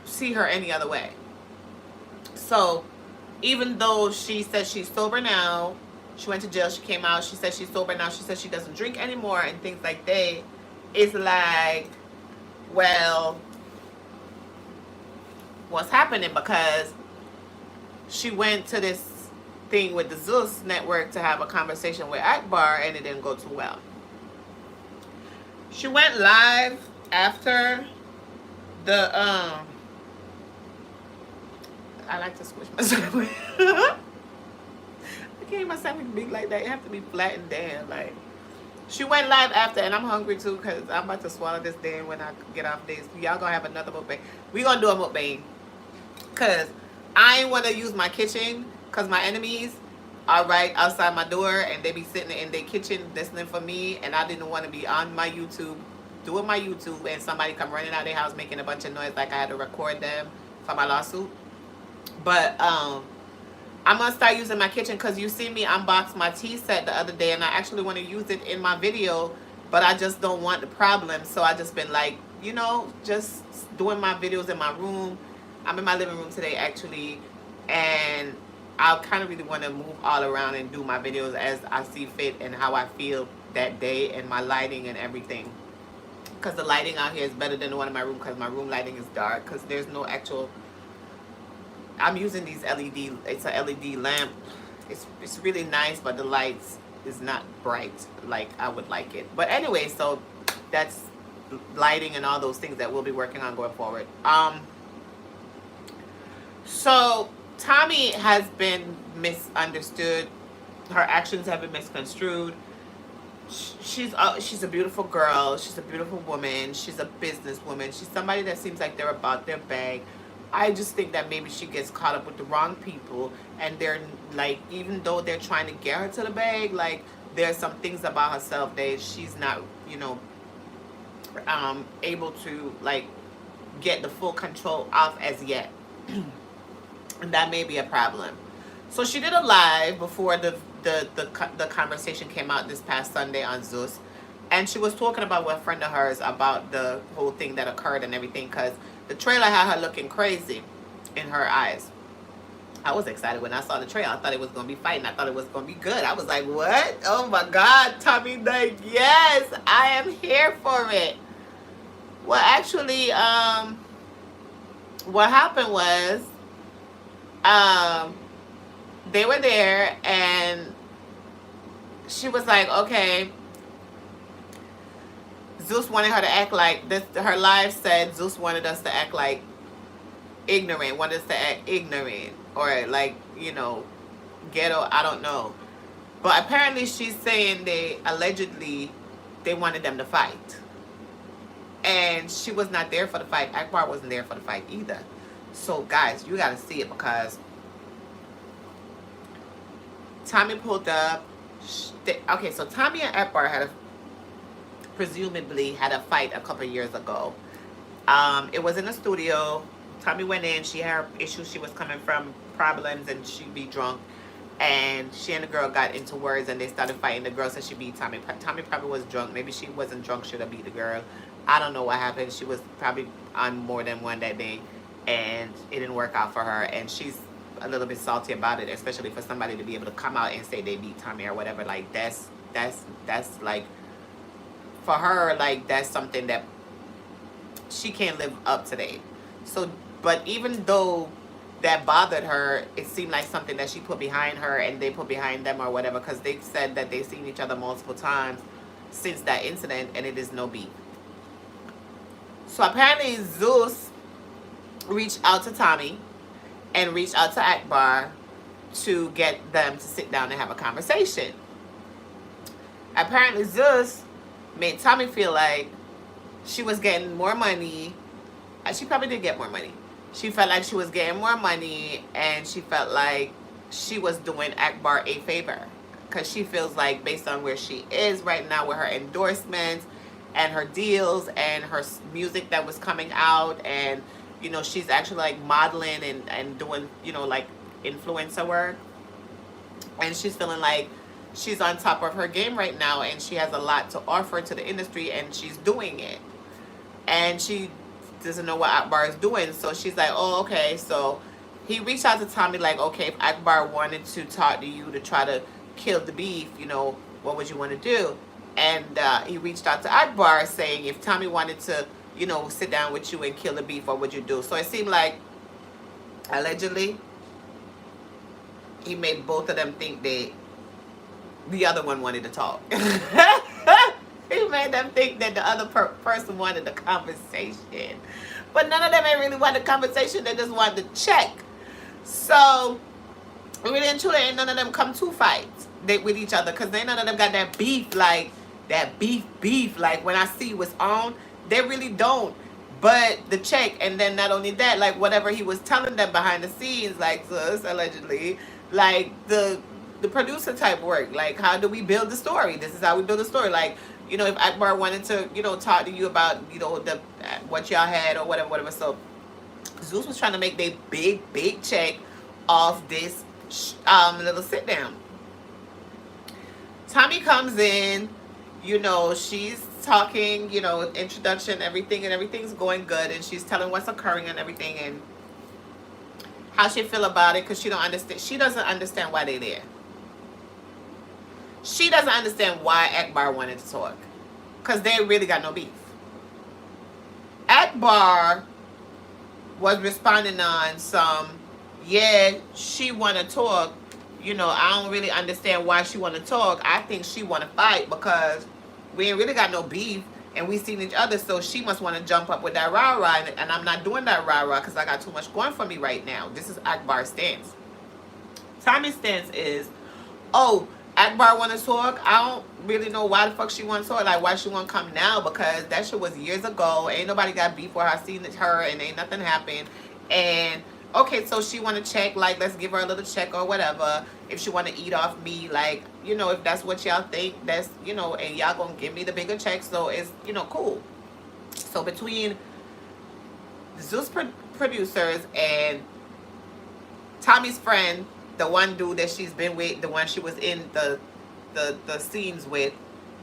see her any other way. So even though she says she's sober now, she went to jail, she came out, she says she's sober now, she says she doesn't drink anymore and things like that, it's like, well, what's happening? Because she went to this thing with the Zeus Network to have a conversation with Akbar, and it didn't go too well. She went live after the I like to squish myself. I can't my stomach big like that. It have to be flattened down. Like, she went live after, and I'm hungry too because I'm about to swallow this damn when I get off this. Y'all gonna have another mukbang. We gonna do a mukbang because I ain't want to use my kitchen because my enemies all right outside my door, and they be sitting in their kitchen listening for me, and I didn't want to be on my YouTube doing my YouTube, and somebody come running out of their house making a bunch of noise like I had to record them for my lawsuit. But I'm gonna start using my kitchen because you see me unbox my tea set the other day, and I actually want to use it in my video, but I just don't want the problem. So I just been like, you know, just doing my videos in my room. I'm in my living room today actually, and I kind of really want to move all around and do my videos as I see fit and how I feel that day, and my lighting and everything. Because the lighting out here is better than the one in my room, because my room lighting is dark because there's no actual. I'm using these LED. It's a LED lamp. It's really nice, but the lights is not bright like I would like it. But anyway, so that's lighting and all those things that we'll be working on going forward. So Tommie has been misunderstood. Her actions have been misconstrued. She's a beautiful girl. She's a beautiful woman. She's a businesswoman. She's somebody that seems like they're about their bag. I just think that maybe she gets caught up with the wrong people, and they're like, even though they're trying to get her to the bag, like there's some things about herself that she's not, you know, able to like get the full control off as yet. And that may be a problem. So she did a live before the conversation came out this past Sunday on Zeus, and she was talking about with a friend of hers about the whole thing that occurred and everything, because the trailer had her looking crazy in her eyes. I was excited when I saw the trailer. I thought it was going to be fighting. I thought it was going to be good. I was like, what? Oh my God, Tommie, like, yes, I am here for it. Well, actually, what happened was, they were there, and she was like, okay, Zeus wanted her to act like this. Her live said Zeus wanted us to act like ignorant, wanted us to act ignorant, or like, you know, ghetto, I don't know. But apparently she's saying allegedly they wanted them to fight. And she was not there for the fight. Akbar wasn't there for the fight either. So guys, you gotta see it, because Tommie pulled up. Okay, so Tommie and Akbar presumably had a fight a couple years ago. It was in the studio. Tommie went in. She had her issues. She was coming from problems, and she'd be drunk. And she and the girl got into words, and they started fighting. The girl said she beat Tommie. Tommie probably was drunk. Maybe she wasn't drunk. Should have beat the girl. I don't know what happened. She was probably on more than one that day, and it didn't work out for her. And she's a little bit salty about it, especially for somebody to be able to come out and say they beat Tommie or whatever. Like that's like, for her, like that's something that she can't live up to date. So, but even though that bothered her, it seemed like something that she put behind her and they put behind them or whatever, because they said that they've seen each other multiple times since that incident, and it is no beef. So apparently Zeus reached out to Tommie and reached out to Akbar to get them to sit down and have a conversation. Apparently Zeus made Tommie feel like she was getting more money. She probably did get more money. She felt like she was getting more money, and she felt like she was doing Akbar a favor, because she feels like, based on where she is right now with her endorsements and her deals and her music that was coming out, and you know, she's actually like modeling and doing, you know, like influencer work, and she's feeling like she's on top of her game right now, and she has a lot to offer to the industry, and she's doing it, and she doesn't know what Akbar is doing. So she's like, oh, okay. So he reached out to Tommie like, okay, if Akbar wanted to talk to you to try to kill the beef, you know, what would you want to do? And he reached out to Akbar saying, if Tommie wanted to, you know, sit down with you and kill the beef, what would you do? So it seemed like, allegedly, he made both of them think the other one wanted to talk. He made them think that the other person wanted the conversation. But none of them ain't really wanted the conversation. They just wanted to check. So, really and truly, ain't none of them come to fight with each other, because none of them got that beef, like, that beef. Like, when I see what's on, they really don't. But the check, and then not only that, like, whatever he was telling them behind the scenes, like, Zeus, allegedly, like, the producer type work. Like, how do we build the story? This is how we build the story. Like, you know, if Akbar wanted to, you know, talk to you about, you know, the what y'all had or whatever, whatever. So Zeus was trying to make their big check off this little sit down. Tommie comes in, you know, she's talking, you know, introduction, everything, and everything's going good, and she's telling what's occurring and everything, and how she feel about it, because she doesn't understand why they're there. She doesn't understand why Akbar wanted to talk, because they really got no beef. Akbar was responding on some, yeah, she want to talk. You know, I don't really understand why she want to talk. I think she want to fight because we ain't really got no beef and we seen each other. So she must want to jump up with that rah-rah. And I'm not doing that rah-rah because I got too much going for me right now. This is Akbar's stance. Tommie's stance is, oh, Akbar want to talk. I don't really know why the fuck she want to talk. Like, why she want to come now? Because that shit was years ago. Ain't nobody got beef with her. I seen her and ain't nothing happened. And okay, so she want to check, like, let's give her a little check or whatever. If she want to eat off me, like, you know, if that's what y'all think, that's, you know, and y'all gonna give me the bigger check, so it's, you know, cool. So between Zeus producers and Tommie's friend, the one dude that she's been with, the one she was in the scenes with,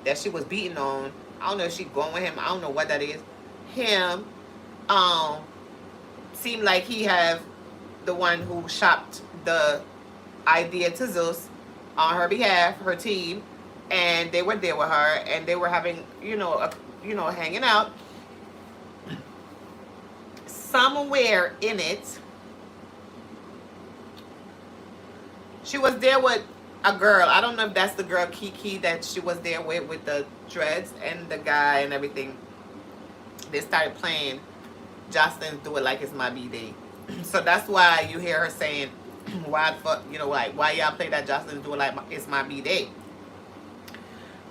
that she was beating on, I don't know if she's going with him, I don't know what that is. Him, seemed like he have the one who shopped the idea to Zeus on her behalf, her team, and they were there with her, and they were having, you know, hanging out. Somewhere in it, she was there with a girl. I don't know if that's the girl Kiki that she was there with the dreads and the guy and everything. They started playing Jocelyn's Do It Like It's My B-Day. So that's why you hear her saying, why the fuck, you know, like, why y'all play that Jocelyn's Do It Like It's My B-Day?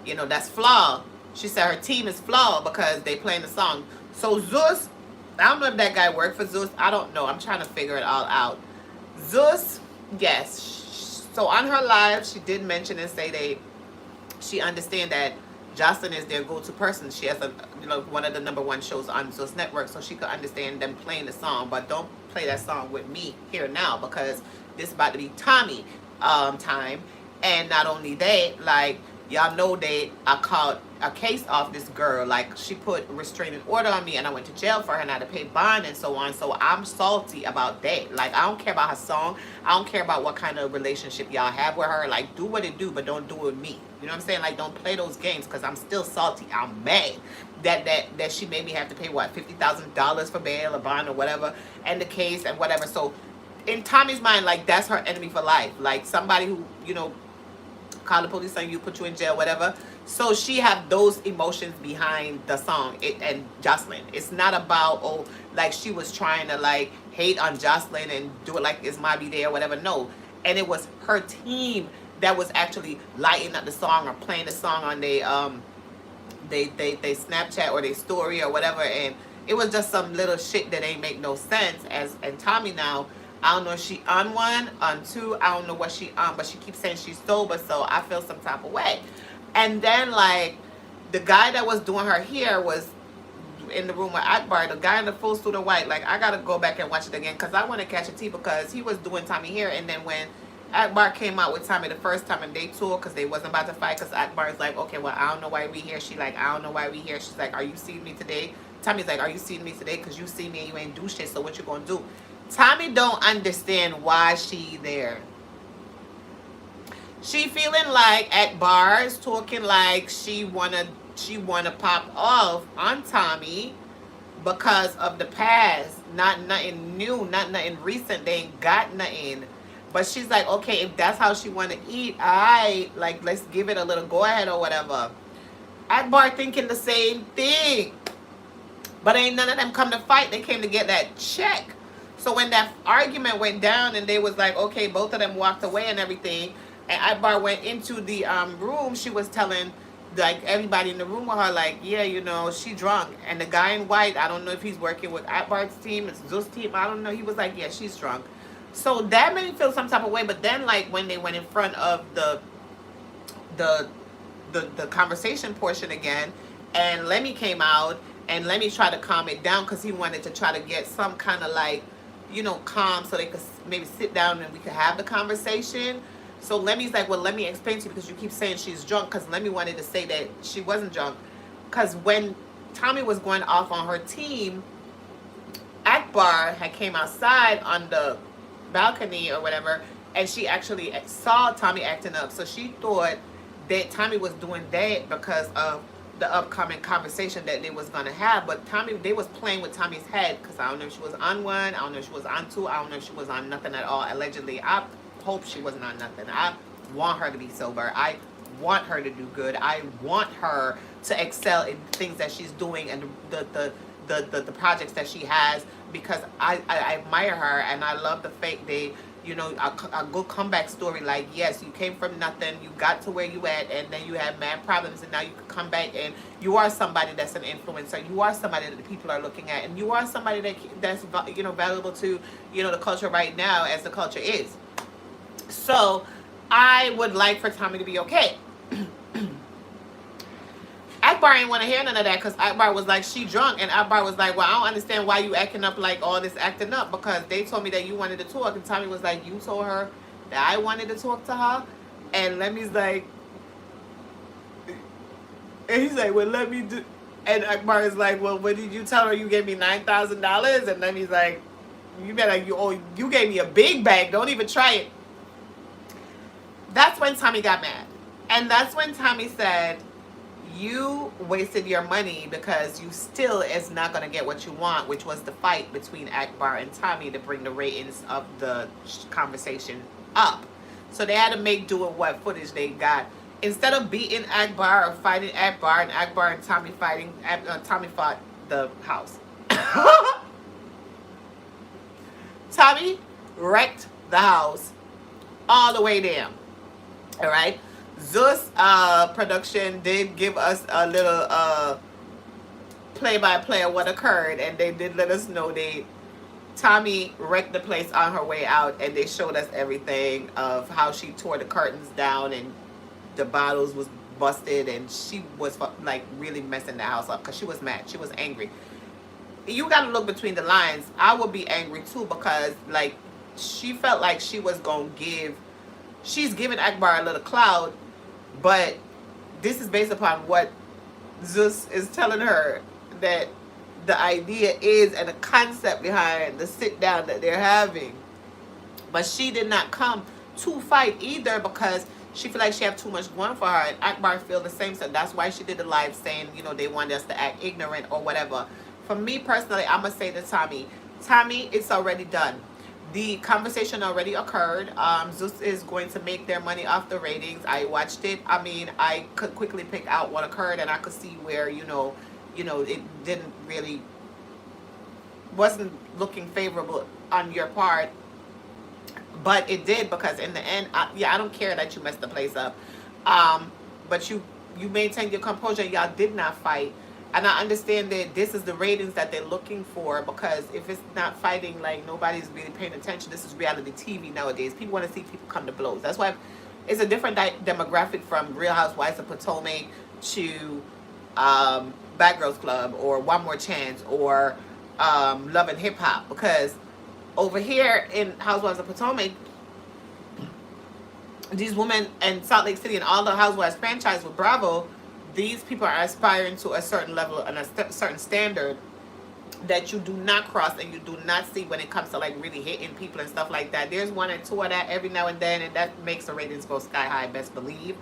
You know, that's flawed. She said her team is flawed because they playing the song. So Zeus, I don't know if that guy worked for Zeus. I don't know. I'm trying to figure it all out. Zeus, yes. So on her live, she did mention and say she understand that Jocelyn is their go-to person. She has one of the #1 shows on Zeus Network, so she could understand them playing the song. But don't play that song with me here now, because this is about to be Tommie time. And not only that, like, y'all know that I called a case off this girl. Like, she put a restraining order on me and I went to jail for her and I had to pay bond and so on. So I'm salty about that. Like, I don't care about her song. I don't care about what kind of relationship y'all have with her. Like, do what it do, but don't do it with me. You know what I'm saying? Like, don't play those games, because I'm still salty. I'm mad that she made me have to pay, what, $50,000 for bail or bond or whatever, and the case and whatever. So in Tommie's mind, like, that's her enemy for life. Like, somebody who, you know, call the police on you, put you in jail, whatever. So she have those emotions behind the song and Jocelyn. It's not about, oh, like, she was trying to, like, hate on Jocelyn and do it like it's my B-Day or whatever. No. And it was her team that was actually lighting up the song or playing the song on they Snapchat or their story or whatever. And it was just some little shit that ain't make no sense. And Tommie now, I don't know if she on one, on two, I don't know what she on, but she keeps saying she's sober, so I feel some type of way. And then, like, the guy that was doing her hair was in the room with Akbar, the guy in the full suit of white. Like, I gotta go back and watch it again, because I want to catch a tea, because he was doing Tommie hair. And then when Akbar came out with Tommie the first time and they toured, because they wasn't about to fight, because Akbar's like, okay, well, I don't know why we here. She like, I don't know why we here. She's like, are you seeing me today? Tommie's like, are you seeing me today? Because you see me and you ain't do shit, so what you gonna do? Tommie don't understand why she there. She feeling like Akbar is talking like she wanna pop off on Tommie because of the past. Not nothing new, not nothing recent. They ain't got nothing. But she's like, okay, if that's how she wanna eat, like, let's give it a little go ahead or whatever. Akbar thinking the same thing. But ain't none of them come to fight. They came to get that check. So when that argument went down and they was like, okay, both of them walked away and everything, and Akbar went into the room, she was telling, like, everybody in the room with her, like, yeah, you know, she drunk. And the guy in white, I don't know if he's working with Akbar's team, it's Zeus' team, I don't know. He was like, yeah, she's drunk. So that made me feel some type of way. But then, like, when they went in front of the the conversation portion again, and Lemmy came out, and Lemmy tried to calm it down because he wanted to try to get some kind of, like, you know, calm so they could maybe sit down and we could have the conversation. So Lemmy's like, well, let me explain to you because you keep saying she's drunk, because Lemmy wanted to say that she wasn't drunk. Because when Tommie was going off on her team, Akbar had came outside on the balcony or whatever, and she actually saw Tommie acting up. So she thought that Tommie was doing that because of the upcoming conversation that they was gonna have. But they was playing with Tommie's head, because I don't know if she was on one, I don't know if she was on two, I don't know if she was on nothing at all. Allegedly, I hope she wasn't on nothing. I want her to be sober. I want her to do good. I want her to excel in things that she's doing and the projects that she has, because I admire her, and I love the fact that, you know, a good comeback story. Like, yes, you came from nothing, you got to where you at, and then you had mad problems, and now you can come back, and you are somebody that's an influencer. You are somebody that the people are looking at, and you are somebody that's, you know, valuable to, you know, the culture right now, as the culture is. So I would like for Tommie to be okay. Akbar ain't want to hear none of that, because Akbar was like, she drunk. And Akbar was like, well, I don't understand why you acting up like all this acting up, because they told me that you wanted to talk. And Tommie was like, you told her that I wanted to talk to her? And Lemmy's like, and he's like, well, let me do. And Akbar is like, well, what did you tell her? You gave me $9,000? And Lemmy's like, you better, you gave me a big bag. Don't even try it. That's when Tommie got mad. And that's when Tommie said, you wasted your money, because you still is not going to get what you want, which was the fight between Akbar and Tommie to bring the ratings of the conversation up. So they had to make do with what footage they got. Instead of beating Akbar or fighting Akbar, and Akbar and Tommie fighting, Tommie fought the house. Tommie wrecked the house all the way down. All right. Zeus production did give us a little play-by-play of what occurred, and they did let us know Tommie wrecked the place on her way out, and they showed us everything of how she tore the curtains down, and the bottles was busted, and she was like really messing the house up because she was mad. She was angry. You got to look between the lines. I would be angry too, because like she felt like she was gonna she's giving Akbar a little clout. But this is based upon what Zeus is telling her, that the idea is, and the concept behind the sit down that they're having. But she did not come to fight either, because she feel like she have too much going for her, and Akbar feel the same. So that's why she did the live saying, you know, they wanted us to act ignorant or whatever. For me personally, I'm gonna say to Tommie, it's already done. The conversation already occurred. Zeus is going to make their money off the ratings. I watched it. I mean, I could quickly pick out what occurred, and I could see where, you know, it didn't really, wasn't looking favorable on your part. But it did, because in the end, I don't care that you messed the place up. But you maintained your composure. Y'all did not fight. And I understand that this is the ratings that they're looking for, because if it's not fighting, like, nobody's really paying attention. This is reality TV nowadays. People want to see people come to blows. That's why it's a different demographic from Real Housewives of Potomac to Bad Girls Club or One More Chance or Love and Hip Hop. Because over here in Housewives of Potomac, these women in Salt Lake City and all the Housewives franchise with Bravo, these people are aspiring to a certain level and a certain standard that you do not cross and you do not see when it comes to like really hitting people and stuff like that. There's one or two of that every now and then, and that makes the ratings go sky high, best believe.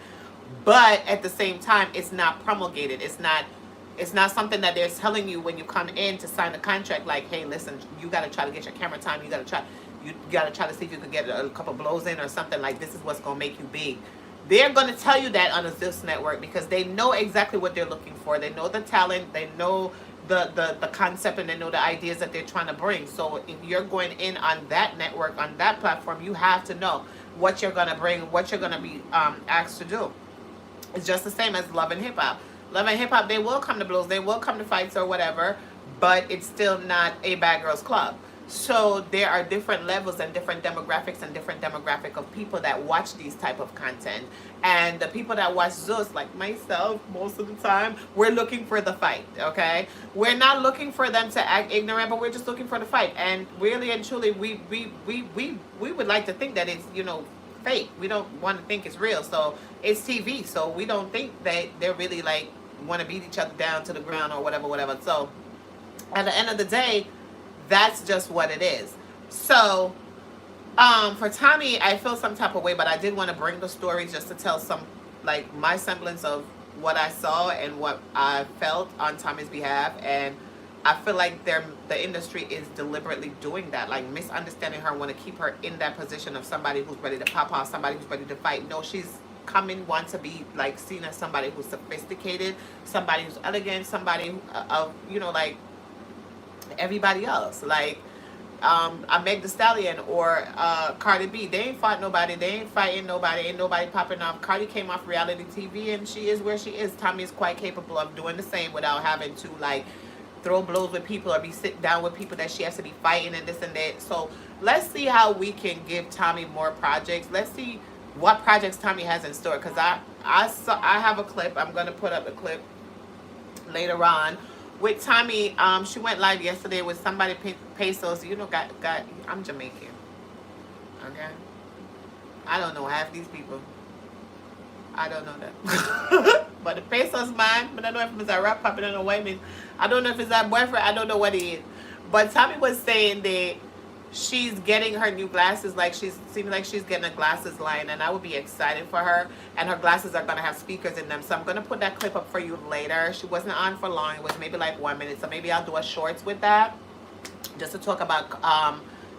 But at the same time, it's not promulgated. It's not something that they're telling you when you come in to sign a contract. Like, hey, listen, you got to try to get your camera time. You got to try to see if you can get a couple blows in or something. Like, this is what's gonna make you big. They're going to tell you that on the Zeus network, because they know exactly what they're looking for. They know the talent, they know the concept, and they know the ideas that they're trying to bring. So if you're going in on that network, on that platform, you have to know what you're going to bring, what you're going to be asked to do. It's just the same as Love and Hip Hop. Love and Hip Hop, they will come to blows, they will come to fights or whatever, but it's still not a Bad Girls Club. So there are different levels and different demographics and different demographic of people that watch these type of content. And the people that watch Zeus, like myself, most of the time, we're looking for the fight, okay? We're not looking for them to act ignorant, but we're just looking for the fight. And really and truly, we would like to think that it's, you know, fake. We don't want to think it's real. So it's TV. So we don't think that they're really like want to beat each other down to the ground or whatever, whatever. So at the end of the day, that's just what it is. So for Tommie, I feel some type of way, but I did want to bring the story just to tell some, like, my semblance of what I saw and what I felt on Tommie's behalf. And I feel like the industry is deliberately doing that, like misunderstanding her, want to keep her in that position of somebody who's ready to pop off, somebody who's ready to fight. No, she's coming, wants to be like seen as somebody who's sophisticated, somebody who's elegant, somebody of, you know, like everybody else, like a Meg Thee Stallion or Cardi B. They ain't fought nobody. They ain't fighting nobody. Ain't nobody popping off. Cardi came off reality TV and she is where she is. Tommie is quite capable of doing the same without having to like throw blows with people or be sitting down with people that she has to be fighting and this and that. So let's see how we can give Tommie more projects. Let's see what projects Tommie has in store, because I have a clip. I'm gonna put up a clip later on with Tommie. She went live yesterday with somebody pesos. You know, I'm Jamaican. Okay, I don't know half these people. I don't know that. But the pesos mine. But I don't know if it's a rap popping on a women. I don't know if it's that boyfriend. I don't know what it is. But Tommie was saying that she's getting her new glasses. Like, seems like she's getting a glasses line, and I would be excited for her. And her glasses are gonna have speakers in them. So I'm gonna put that clip up for you later. She wasn't on for long. It was maybe like 1 minute. So maybe I'll do a shorts with that, just to talk about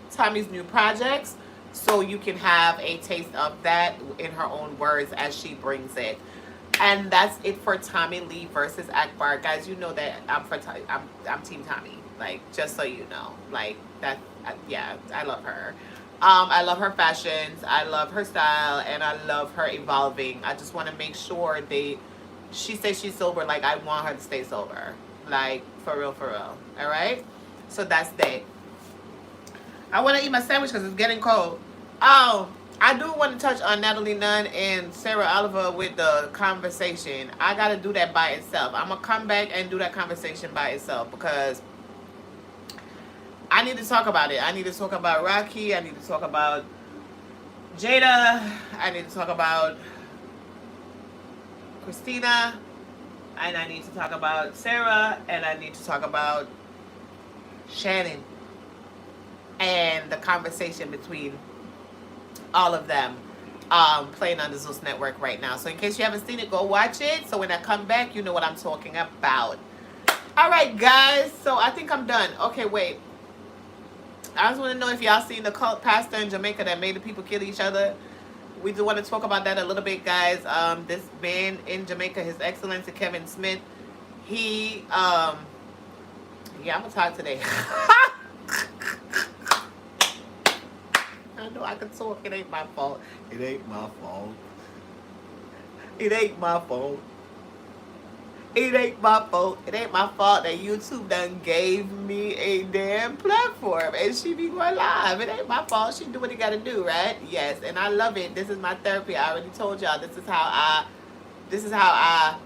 Tommie's new projects, so you can have a taste of that in her own words as she brings it. And that's it for Tommie Lee versus Akbar. Guys, you know that I'm Team Tommie. Like, just so you know. Like, that, yeah, I love her. I love her fashions. I love her style. And I love her evolving. I just want to make sure she says she's sober. Like, I want her to stay sober. Like, for real, for real. All right? So that's that. I want to eat my sandwich because it's getting cold. Oh, I do want to touch on Natalie Nunn and Sarah Oliver with the conversation. I got to do that by itself. I'm going to come back and do that conversation by itself, because I need to talk about it. I need to talk about Rocky. I need to talk about Jada. I need to talk about Christina. And I need to talk about Sarah. And I need to talk about Shannon. And the conversation between all of them playing on the Zeus network right now. So in case you haven't seen it, go watch it. So when I come back, you know what I'm talking about. All right, guys. So I think I'm done. Okay, wait. I just want to know if y'all seen the cult pastor in Jamaica that made the people kill each other. We do want to talk about that a little bit, guys. This man in Jamaica, His Excellency Kevin Smith, he, yeah, I'm going to talk today. I know I can talk. It ain't my fault. It ain't my fault. It ain't my fault. It ain't my fault. It ain't my fault that YouTube done gave me a damn platform and she be going live. It ain't my fault. She do what he gotta do, right? Yes, and I love it. This is my therapy. I already told y'all this is how I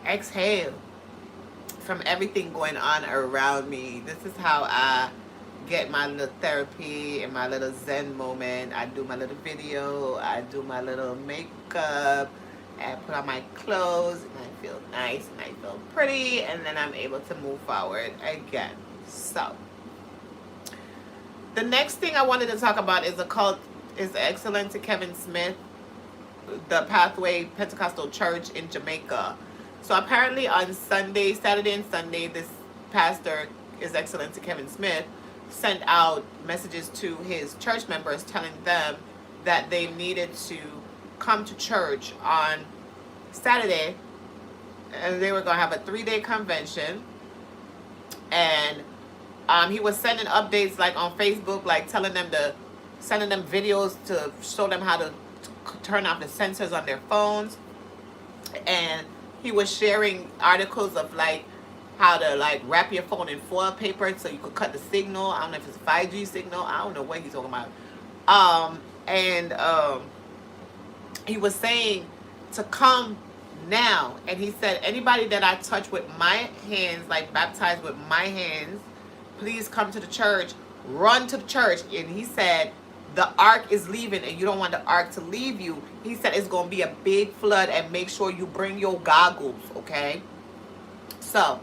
exhale from everything going on around me. This is how I get my little therapy and my little zen moment. I do my little video. I do my little makeup. I put on my clothes and I feel nice and I feel pretty, and then I'm able to move forward again. So the next thing I wanted to talk about is the Excellency Kevin Smith, the Pathway Pentecostal Church in Jamaica. So apparently on Saturday and Sunday, this pastor, His Excellency Kevin Smith, sent out messages to his church members telling them that they needed to come to church on Saturday, and they were going to have a 3-day convention. And he was sending updates like on Facebook, like sending them videos to show them how to turn off the sensors on their phones. And he was sharing articles of like how to like wrap your phone in foil paper so you could cut the signal. I don't know if it's a 5G signal. I don't know what he's talking about. And he was saying to come now, and he said anybody that I touch with my hands, like baptized with my hands, please come to the church. Run to the church. And he said the ark is leaving and you don't want the ark to leave you. He said it's going to be a big flood, and make sure you bring your goggles, okay? So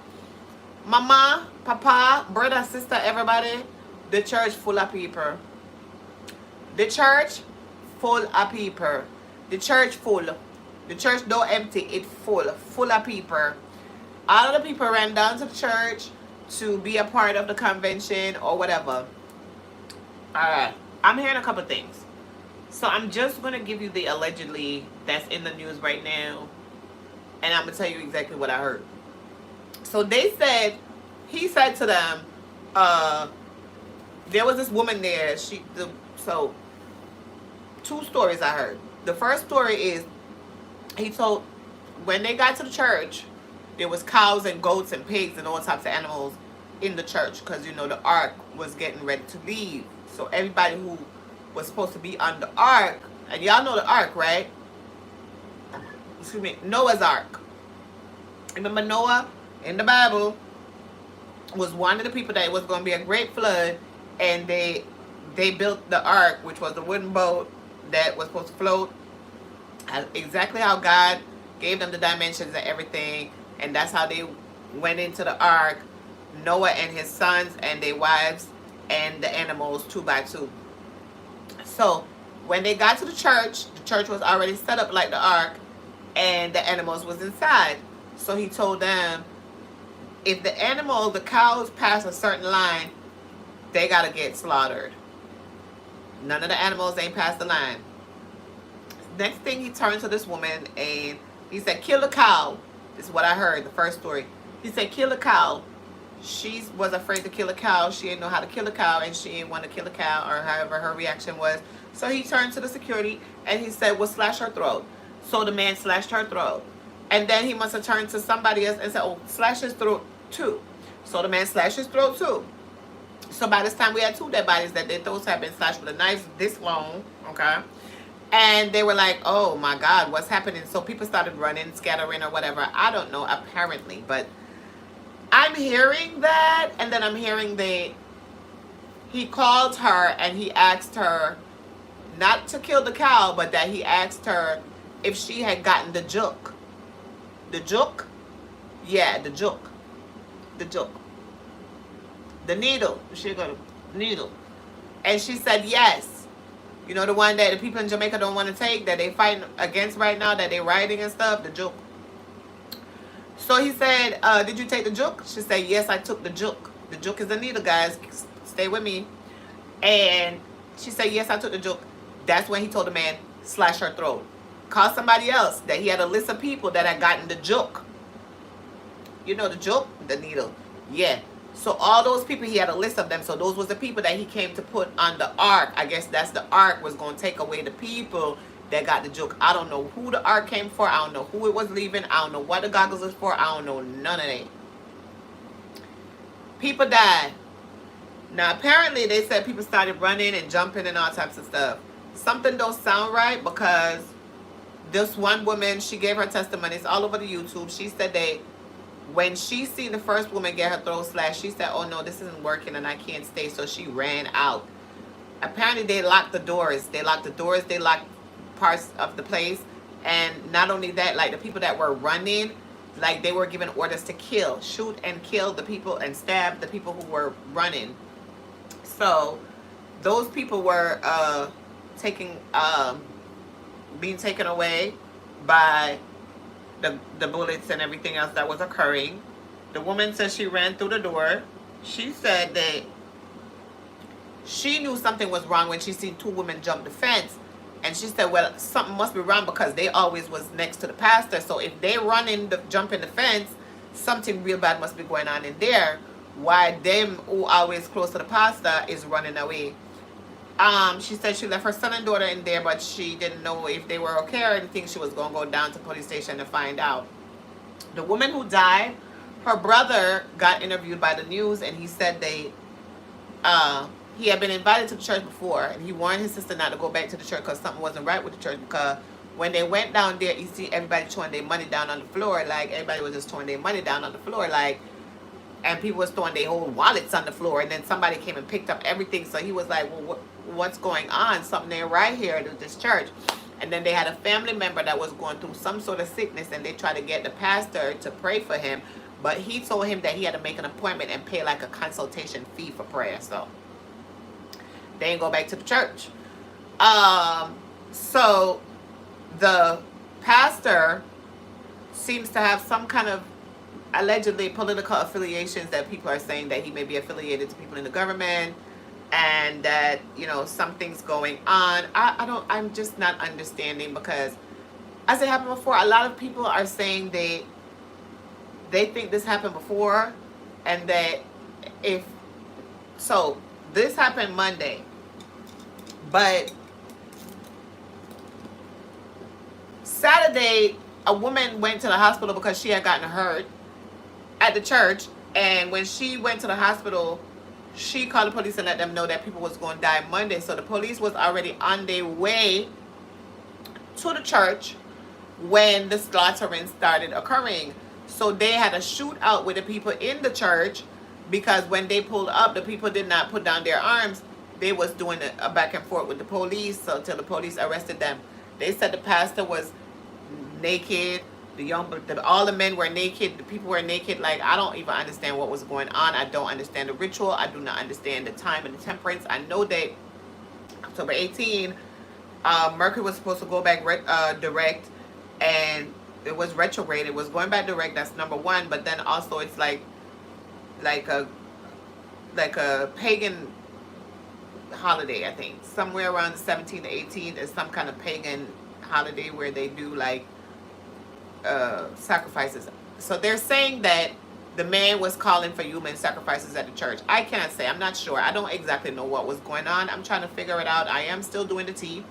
mama, papa, brother, sister, everybody, the church full of people. The church full of people. The church full. The church don't empty, it full of people. All of the people ran down to the church to be a part of the convention or whatever. Alright, I'm hearing a couple things. So I'm just going to give you the allegedly that's in the news right now. And I'm going to tell you exactly what I heard. So they said, he said to them, there was this woman there. So two stories I heard. The first story is, he told when they got to the church, there was cows and goats and pigs and all types of animals in the church because, you know, the ark was getting ready to leave. So everybody who was supposed to be on the ark, and y'all know the ark, right? Excuse me, Noah's ark. Remember Noah in the Bible was one of the people that it was going to be a great flood, and they built the ark, which was the wooden boat that was supposed to float exactly how God gave them the dimensions and everything, and that's how they went into the ark. Noah and his sons and their wives and the animals 2 by 2. So when they got to the church was already set up like the ark, and the animals was inside. So he told them, if the cows pass a certain line, they gotta get slaughtered. None of the animals ain't past the line. Next thing, he turned to this woman and he said, kill the cow. This is what I heard, the first story. He said, kill the cow. She was afraid to kill a cow. She didn't know how to kill a cow, and she didn't want to kill a cow, or however her reaction was. So he turned to the security and he said, well, slash her throat. So the man slashed her throat. And then he must have turned to somebody else and said, oh, slash his throat too. So the man slashed his throat too. So by this time we had 2 dead bodies that their throats had been slashed with a knife this long, okay? And they were like, oh my God, what's happening? So people started running, scattering or whatever. I don't know, apparently. But I'm hearing that. And then I'm hearing he called her and he asked her not to kill the cow, but that he asked her if she had gotten the juke. The juke? Yeah, the juke. The juke. The needle. She got a needle. And she said yes. You know, the one that the people in Jamaica don't want to take, that they fighting against right now, that they riding and stuff, the juke. So he said, did you take the juke? She said, yes, I took the juke. The juke is the needle, guys. Stay with me. And she said, yes, I took the juke. That's when he told the man, slash her throat. Call somebody else, that he had a list of people that had gotten the juke. You know the juke? The needle. Yeah. So all those people, he had a list of them. So those was the people that he came to put on the ark. I guess that's the ark was going to take away the people that got the juke. I don't know who the ark came for. I don't know who it was leaving. I don't know what the goggles was for. I don't know none of that. People died. Now apparently they said people started running and jumping and all types of stuff. Something don't sound right, because this one woman, she gave her testimony. It's all over the YouTube. She said that when she seen the first woman get her throat slashed, she said, oh no, this isn't working and I can't stay. So she ran out. Apparently they locked the doors. They locked the doors. They locked parts of the place. And not only that, like the people that were running, like they were given orders to kill, shoot and kill the people and stab the people who were running. So those people were being taken away by the bullets and everything else that was occurring. The woman said she ran through the door. She said that she knew something was wrong when she seen 2 women jump the fence. And she said, well, something must be wrong because they always was next to the pastor. So if they jumping the fence, something real bad must be going on in there. Why them who always close to the pastor is running away. She said she left her son and daughter in there, but she didn't know if they were okay or anything. She was going to go down to the police station to find out. The woman who died, her brother got interviewed by the news, and he said he had been invited to the church before, and he warned his sister not to go back to the church because something wasn't right with the church, because when they went down there, you see everybody throwing their money down on the floor. Like, everybody was just throwing their money down on the floor, like, and people was throwing their whole wallets on the floor, and then somebody came and picked up everything. So he was like, well, what's going on? Something ain't right here at this church. And then they had a family member that was going through some sort of sickness, and they tried to get the pastor to pray for him, but he told him that he had to make an appointment and pay like a consultation fee for prayer. So they didn't go back to the church. So the pastor seems to have some kind of allegedly political affiliations, that people are saying that he may be affiliated to people in the government, and that, you know, something's going on. I'm just not understanding, because as it happened before, a lot of people are saying they think this happened before, and that so this happened Monday, but Saturday a woman went to the hospital because she had gotten hurt at the church, and when she went to the hospital, she called the police and let them know that people was going to die Monday. So the police was already on their way to the church when the slaughtering started occurring. So they had a shootout with the people in the church, because when they pulled up, the people did not put down their arms. They was doing a back and forth with the police, so till the police arrested them. They said the pastor was naked, all the men were naked, the people were naked. Like, I don't even understand what was going on. I don't understand the ritual. I do not understand the time and the temperance. I know that October 18, Mercury was supposed to go back direct, and it was retrograde. It was going back direct. That's number one. But then also it's like a pagan holiday. I think somewhere around the 17th to 18th is some kind of pagan holiday where they do like sacrifices. So they're saying that the man was calling for human sacrifices at the church. I can't say. I'm not sure. I don't exactly know what was going on. I'm trying to figure it out. I am still doing the tea.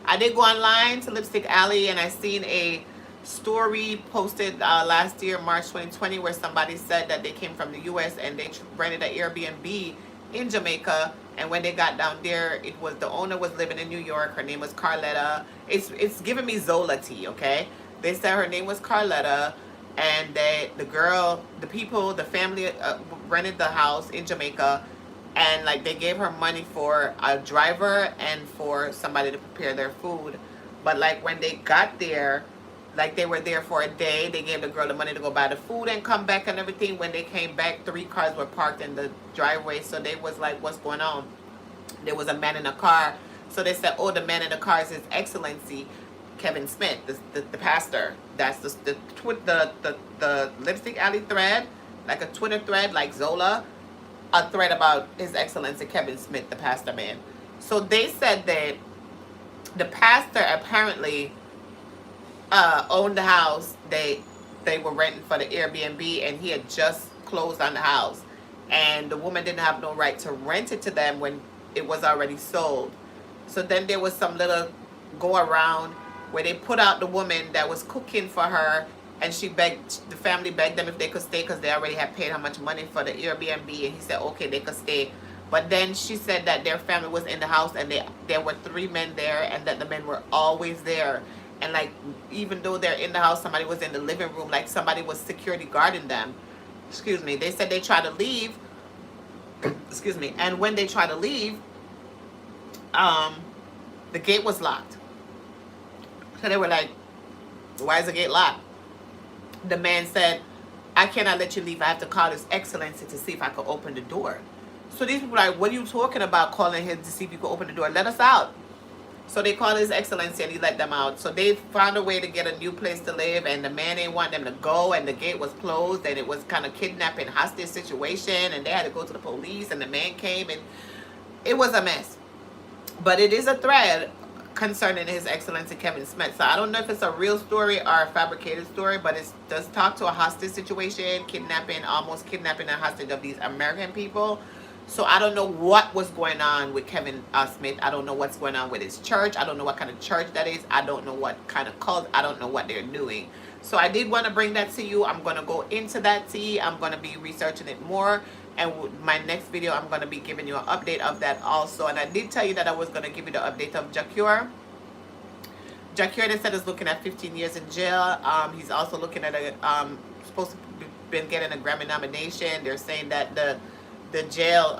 I did go online to Lipstick Alley, and I seen a story posted last year, March 2020, where somebody said that they came from the U.S. and they rented an Airbnb in Jamaica, and when they got down there, it was the owner was living in New York. Her name was Carletta. It's giving me Zola tea, okay? They said her name was Carletta, and that the family rented the house in Jamaica, and like they gave her money for a driver and for somebody to prepare their food. But like when they got there, like they were there for a day, they gave the girl the money to go buy the food and come back and everything. When they came back, 3 cars were parked in the driveway. So they was like, what's going on? There was a man in a car. So they said, oh, the man in the car is His Excellency Kevin Smith, the pastor. That's the Lipstick Alley thread, like a Twitter thread, like Zola, a thread about His Excellency Kevin Smith, the pastor man. So they said that the pastor apparently owned the house they were renting for the Airbnb, and he had just closed on the house, and the woman didn't have no right to rent it to them when it was already sold. So then there was some little go around where they put out the woman that was cooking for her, and the family begged them if they could stay because they already had paid how much money for the Airbnb, and he said okay, they could stay. But then she said that their family was in the house, and there were 3 men there, and that the men were always there. And like, even though they're in the house, somebody was in the living room, like somebody was security guarding them. Excuse me. They said they tried to leave. Excuse me. And when they tried to leave, the gate was locked. So they were like, why is the gate locked? The man said, I cannot let you leave. I have to call His Excellency to see if I could open the door. So these people are like, what are you talking about, calling him to see if you could open the door? Let us out. So they called His Excellency, and he let them out. So they found a way to get a new place to live, and the man didn't want them to go, and the gate was closed, and it was kind of kidnapping, hostage situation, and they had to go to the police, and the man came, and it was a mess. But it is a thread concerning His Excellency Kevin Smith. So I don't know if it's a real story or a fabricated story, but it does talk to a hostage situation, almost kidnapping and hostage of these American people. So I don't know what was going on with Kevin Smith. I don't know what's going on with his church. I don't know what kind of church that is. I don't know what kind of cult. I don't know what they're doing. So I did want to bring that to you. I'm going to go into that tea. I'm going to be researching it more. And my next video, I'm going to be giving you an update of that also. And I did tell you that I was going to give you the update of Jacure. Jacure, they said, is looking at 15 years in jail. He's also looking at supposed to been getting a Grammy nomination. They're saying that the jail,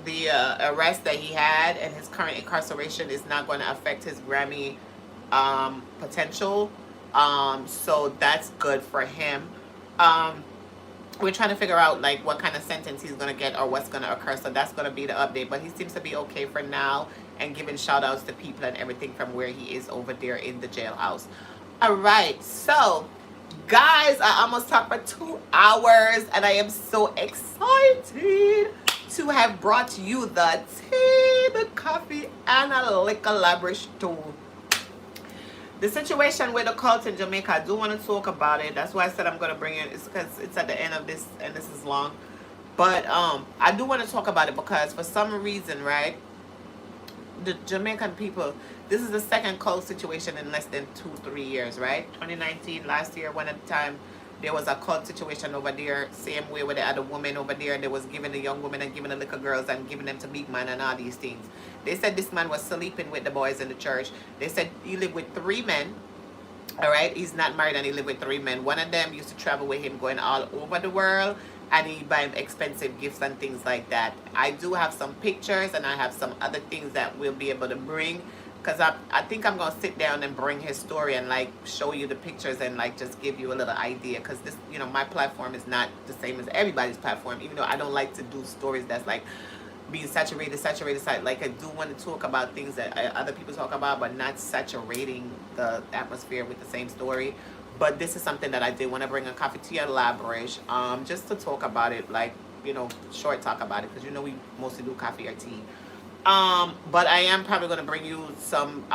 the arrest that he had and his current incarceration is not going to affect his Grammy potential. So that's good for him. We're trying to figure out like what kind of sentence he's going to get or what's going to occur. So that's going to be the update. But he seems to be okay for now and giving shout outs to people and everything from where he is over there in the jailhouse. All right. So guys, I almost talked for 2 hours and I am so excited to have brought you the tea, the coffee, and a liquor lavish too. The situation with the cult in Jamaica, I do want to talk about it. That's why I said I'm going to bring it. It's because it's at the end of this and this is long. But I do want to talk about it because for some reason, right, the Jamaican people, this is the second cult situation in less than 2-3 years, right? 2019, last year, one at a time, there was a cult situation over there, same way where they had a woman over there, they was giving the young women and giving the little girls and giving them to big man and all these things. They said this man was sleeping with the boys in the church. They said he lived with 3 men. All right, he's not married and he lived with 3 men. One of them used to travel with him going all over the world and he buy him expensive gifts and things like that. I do have some pictures and I have some other things that we'll be able to bring because I think I'm going to sit down and bring his story and like show you the pictures and like just give you a little idea because this, you know, my platform is not the same as everybody's platform, even though I don't like to do stories that's like being saturated, like I do want to talk about things that other people talk about, but not saturating the atmosphere with the same story. But this is something that I did want to bring a coffee tea and elaborate, just to talk about it, like, you know, short talk about it, because you know we mostly do coffee or tea. But I am probably going to bring you some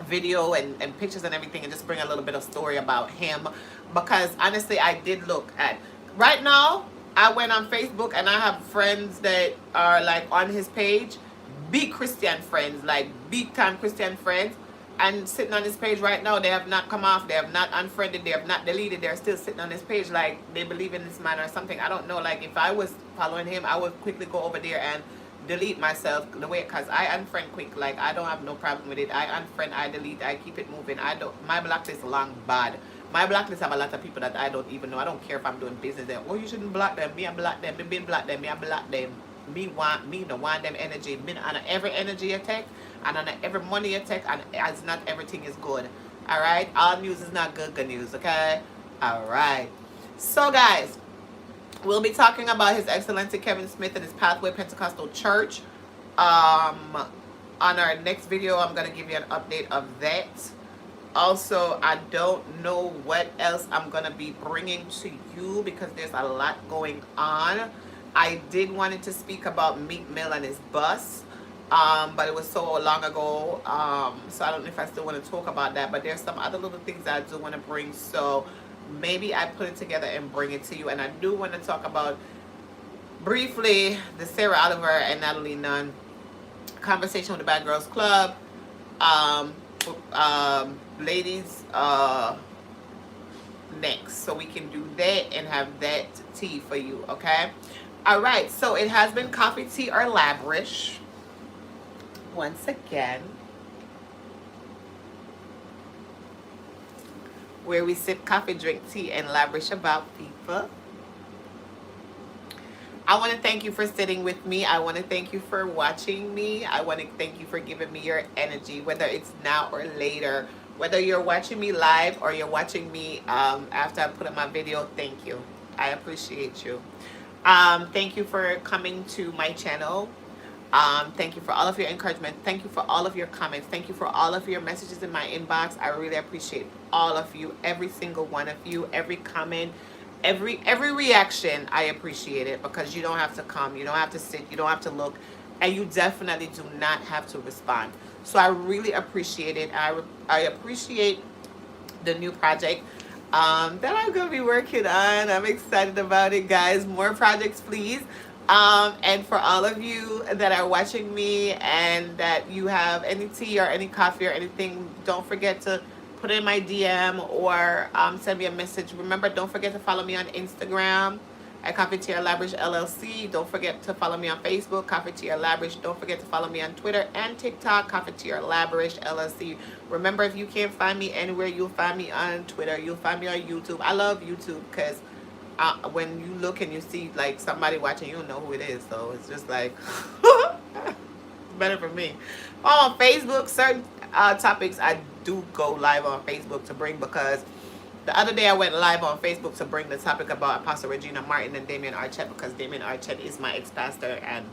video and pictures and everything and just bring a little bit of story about him, because honestly I did look at, right now I went on Facebook and I have friends that are like on his page, big Christian friends, like big time Christian friends, and sitting on his page right now, they have not come off, they have not unfriended, they have not deleted, they're still sitting on his page like they believe in this man or something. I don't know, like if I was following him, I would quickly go over there and delete myself the way, because I unfriend quick, like I don't have no problem with it. I unfriend, I delete, I keep it moving. I don't, my blacklist long bad. My blacklist have a lot of people that I don't even know. I don't care if I'm doing business there. Oh, you shouldn't block them. Me, I block them. Me been block them. Me, I block them. Me don't want them energy. Me on every energy attack and on every money attack, and as not everything is good. All right, all news is not good news. Okay, all right. So guys, we'll be talking about His Excellency Kevin Smith and his Pathway Pentecostal Church. On our next video, I'm gonna give you an update of that. Also, I don't know what else I'm going to be bringing to you because there's a lot going on. I did wanted to speak about Meek Mill and his bus, but it was so long ago, so I don't know if I still want to talk about that. But there's some other little things that I do want to bring, so maybe I put it together and bring it to you. And I do want to talk about, briefly, the Sarah Oliver and Natalie Nunn conversation with the Bad Girls Club. Ladies, next, so we can do that and have that tea for you. Okay, all right, so it has been coffee, tea, or lavish once again, where we sip coffee, drink tea, and lavish about people. I want to thank you for sitting with me. I want to thank you for watching me. I want to thank you for giving me your energy, whether it's now or later. Whether you're watching me live or you're watching me after I put up my video, thank you. I appreciate you. Thank you for coming to my channel. Thank you for all of your encouragement. Thank you for all of your comments. Thank you for all of your messages in my inbox. I really appreciate all of you, every single one of you, every comment. Every reaction, I appreciate it, because you don't have to come, you don't have to sit, you don't have to look, and you definitely do not have to respond. So I really appreciate it. I appreciate the new project. that I'm gonna be working on. I'm excited about it, guys. More projects, please. And for all of you that are watching me and that you have any tea or any coffee or anything, don't forget to put in my DM or send me a message. Remember, don't forget to follow me on Instagram at Cafeteria Labrish LLC. Don't forget to follow me on Facebook, Cafeteria Labrish. Don't forget to follow me on Twitter and TikTok, Cafeteria Labrish LLC. Remember, if you can't find me anywhere, you'll find me on Twitter. You'll find me on YouTube. I love YouTube because when you look and you see like somebody watching, you don't know who it is. So it's just like it's better for me. On Facebook, certain topics I do go live on Facebook to bring, because the other day I went live on Facebook to bring the topic about Apostle Regina Martin and Damien Archette, because Damien Archette is my ex-pastor, and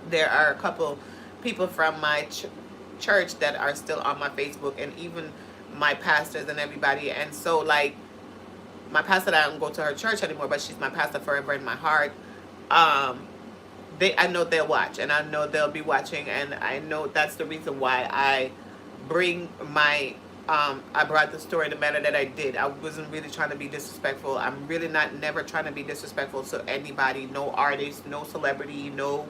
there are a couple people from my church that are still on my Facebook, and even my pastors and everybody. And so like my pastor, I don't go to her church anymore, but she's my pastor forever in my heart. I know they'll watch, and I know they'll be watching, and I know that's the reason why I bring my I brought the story in the manner that I did. I wasn't really trying to be disrespectful. I'm really never trying to be disrespectful to anybody, no artist, no celebrity, no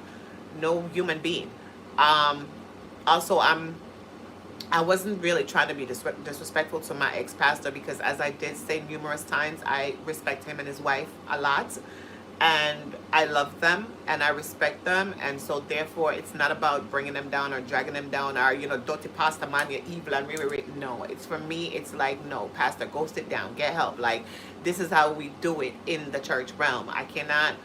human being. Also, I wasn't really trying to be disrespectful to my ex-pastor, because as I did say numerous times, I respect him and his wife a lot, and I love them and I respect them. And so therefore it's not about bringing them down or dragging them down, or Daughtee pastor man, you're evil and no, it's for me, it's like, no, pastor, go sit down, get help. Like, this is how we do it in the church realm. I cannot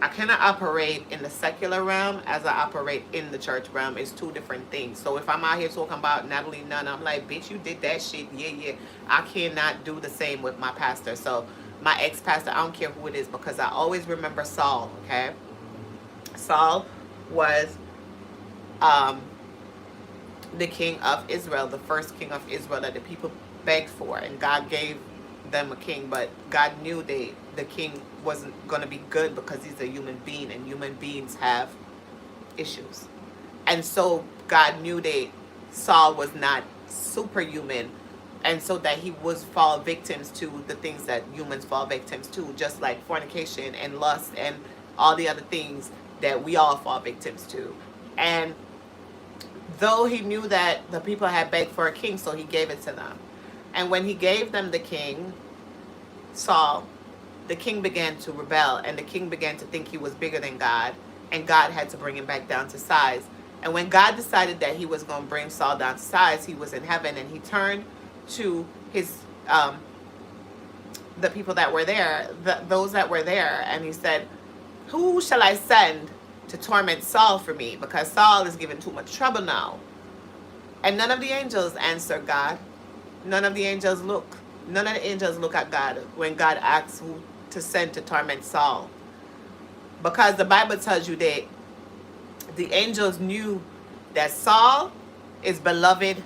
operate in the secular realm as I operate in the church realm. It's two different things. So if I'm out here talking about Natalie Nunn, I'm like, bitch, you did that shit. Yeah. I cannot do the same with my pastor. So my ex-pastor, I don't care who it is, because I always remember Saul, okay? Saul was the king of Israel, the first king of Israel that the people begged for, and God gave them a king, but God knew the king wasn't going to be good, because he's a human being, and human beings have issues. And so God knew that Saul was not superhuman, and so that he would fall victims to the things that humans fall victims to, just like fornication and lust and all the other things that we all fall victims to. And though he knew that the people had begged for a king, so he gave it to them. And when he gave them the king, Saul, the king began to rebel, and the king began to think he was bigger than God, and God had to bring him back down to size. And when God decided that he was going to bring Saul down to size, he was in heaven, and he turned to his the people that were there, those that were there, and he said, who shall I send to torment Saul for me, because Saul is giving too much trouble now? And none of the angels answered God. None of the angels look. None of the angels look at God when God asks who to send to torment Saul. Because the Bible tells you that the angels knew that Saul is beloved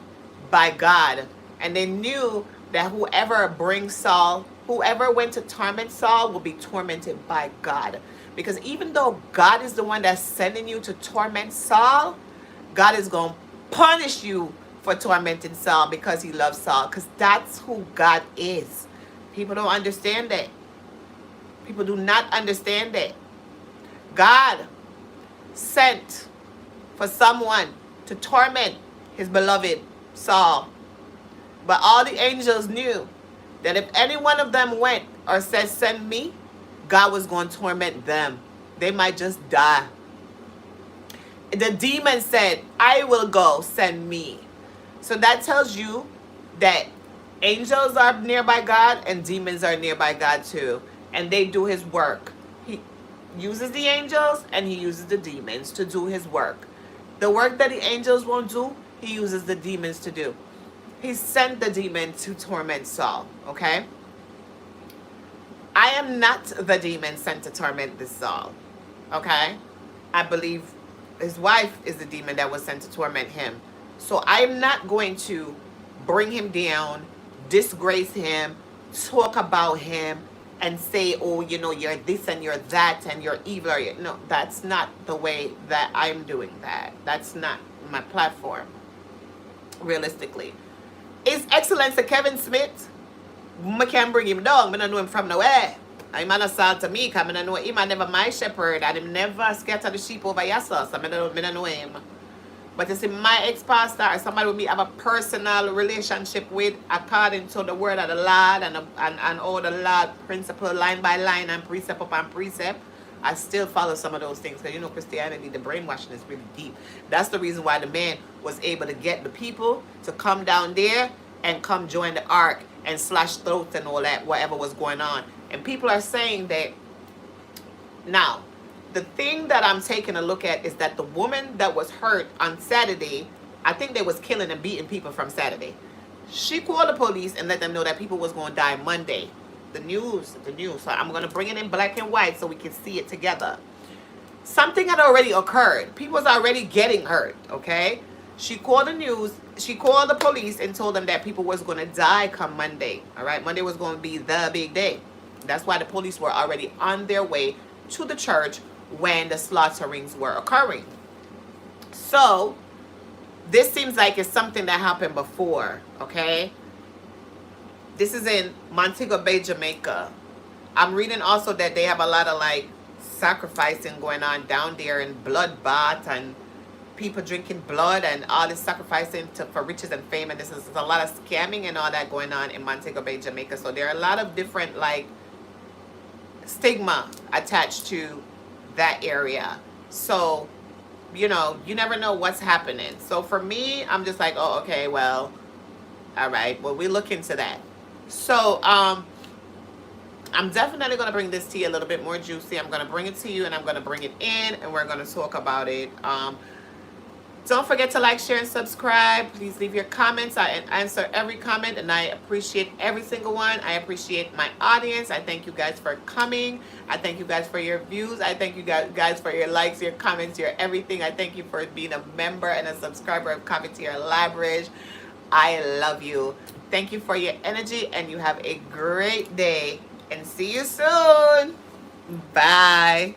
by God. And they knew that whoever brings Saul, whoever went to torment Saul, will be tormented by God. Because even though God is the one that's sending you to torment Saul, God is going to punish you for tormenting Saul, because he loves Saul. Because that's who God is. People don't understand that. People do not understand that. God sent for someone to torment his beloved Saul. But all the angels knew that if any one of them went or said, send me, God was going to torment them. They might just die. The demon said, I will go, send me. So that tells you that angels are nearby God and demons are nearby God too. And they do his work. He uses the angels and he uses the demons to do his work. The work that the angels won't do, he uses the demons to do. He sent the demon to torment Saul, okay? I am not the demon sent to torment this Saul, okay? I believe his wife is the demon that was sent to torment him. So I'm not going to bring him down, disgrace him, talk about him, and say, oh, you're this and you're that and you're evil. No, that's not the way that I'm doing that. That's not my platform, realistically. His Excellency Kevin Smith, I can bring him down. I don't know him from nowhere. I'm an assault to me, because I don't know him. I never my shepherd. And him never scatter the sheep over yourself. So I don't know him. But you see, my ex-pastor or somebody with me have a personal relationship with, according to the word of the Lord and all the Lord principle, line by line and precept upon precept, I still follow some of those things. Because you know, Christianity, the brainwashing is really deep. That's the reason why the man was able to get the people to come down there and come join the ark and slash throats and all that, whatever was going on. And people are saying that now, the thing that I'm taking a look at is that the woman that was hurt on Saturday, I think they was killing and beating people from Saturday. She called the police and let them know that people was going to die Monday. The news. So I'm going to bring it in black and white so we can see it together. Something had already occurred. People was already getting hurt, okay? She called the news. She called the police and told them that people was going to die come Monday, all right? Monday was going to be the big day. That's why the police were already on their way to the church when the slaughterings were occurring. So this seems like it's something that happened before, okay? This is in Montego Bay, Jamaica. I'm reading also that they have a lot of like sacrificing going on down there, and blood bath and people drinking blood and all this sacrificing for riches and fame, and this is a lot of scamming and all that going on in Montego Bay, Jamaica. So there are a lot of different like stigma attached to that area. So, you know, you never know what's happening. So for me, I'm just like, oh, okay, well, all right, well, we look into that. So I'm definitely going to bring this to you a little bit more juicy. I'm going to bring it to you, and I'm going to bring it in, and we're going to talk about it. Don't forget to like, share, and subscribe. Please leave your comments. I answer every comment, and I appreciate every single one. I appreciate my audience. I thank you guys for coming. I thank you guys for your views. I thank you guys for your likes, your comments, your everything. I thank you for being a member and a subscriber of Cafetiere Library. I love you. Thank you for your energy, and you have a great day. And see you soon. Bye.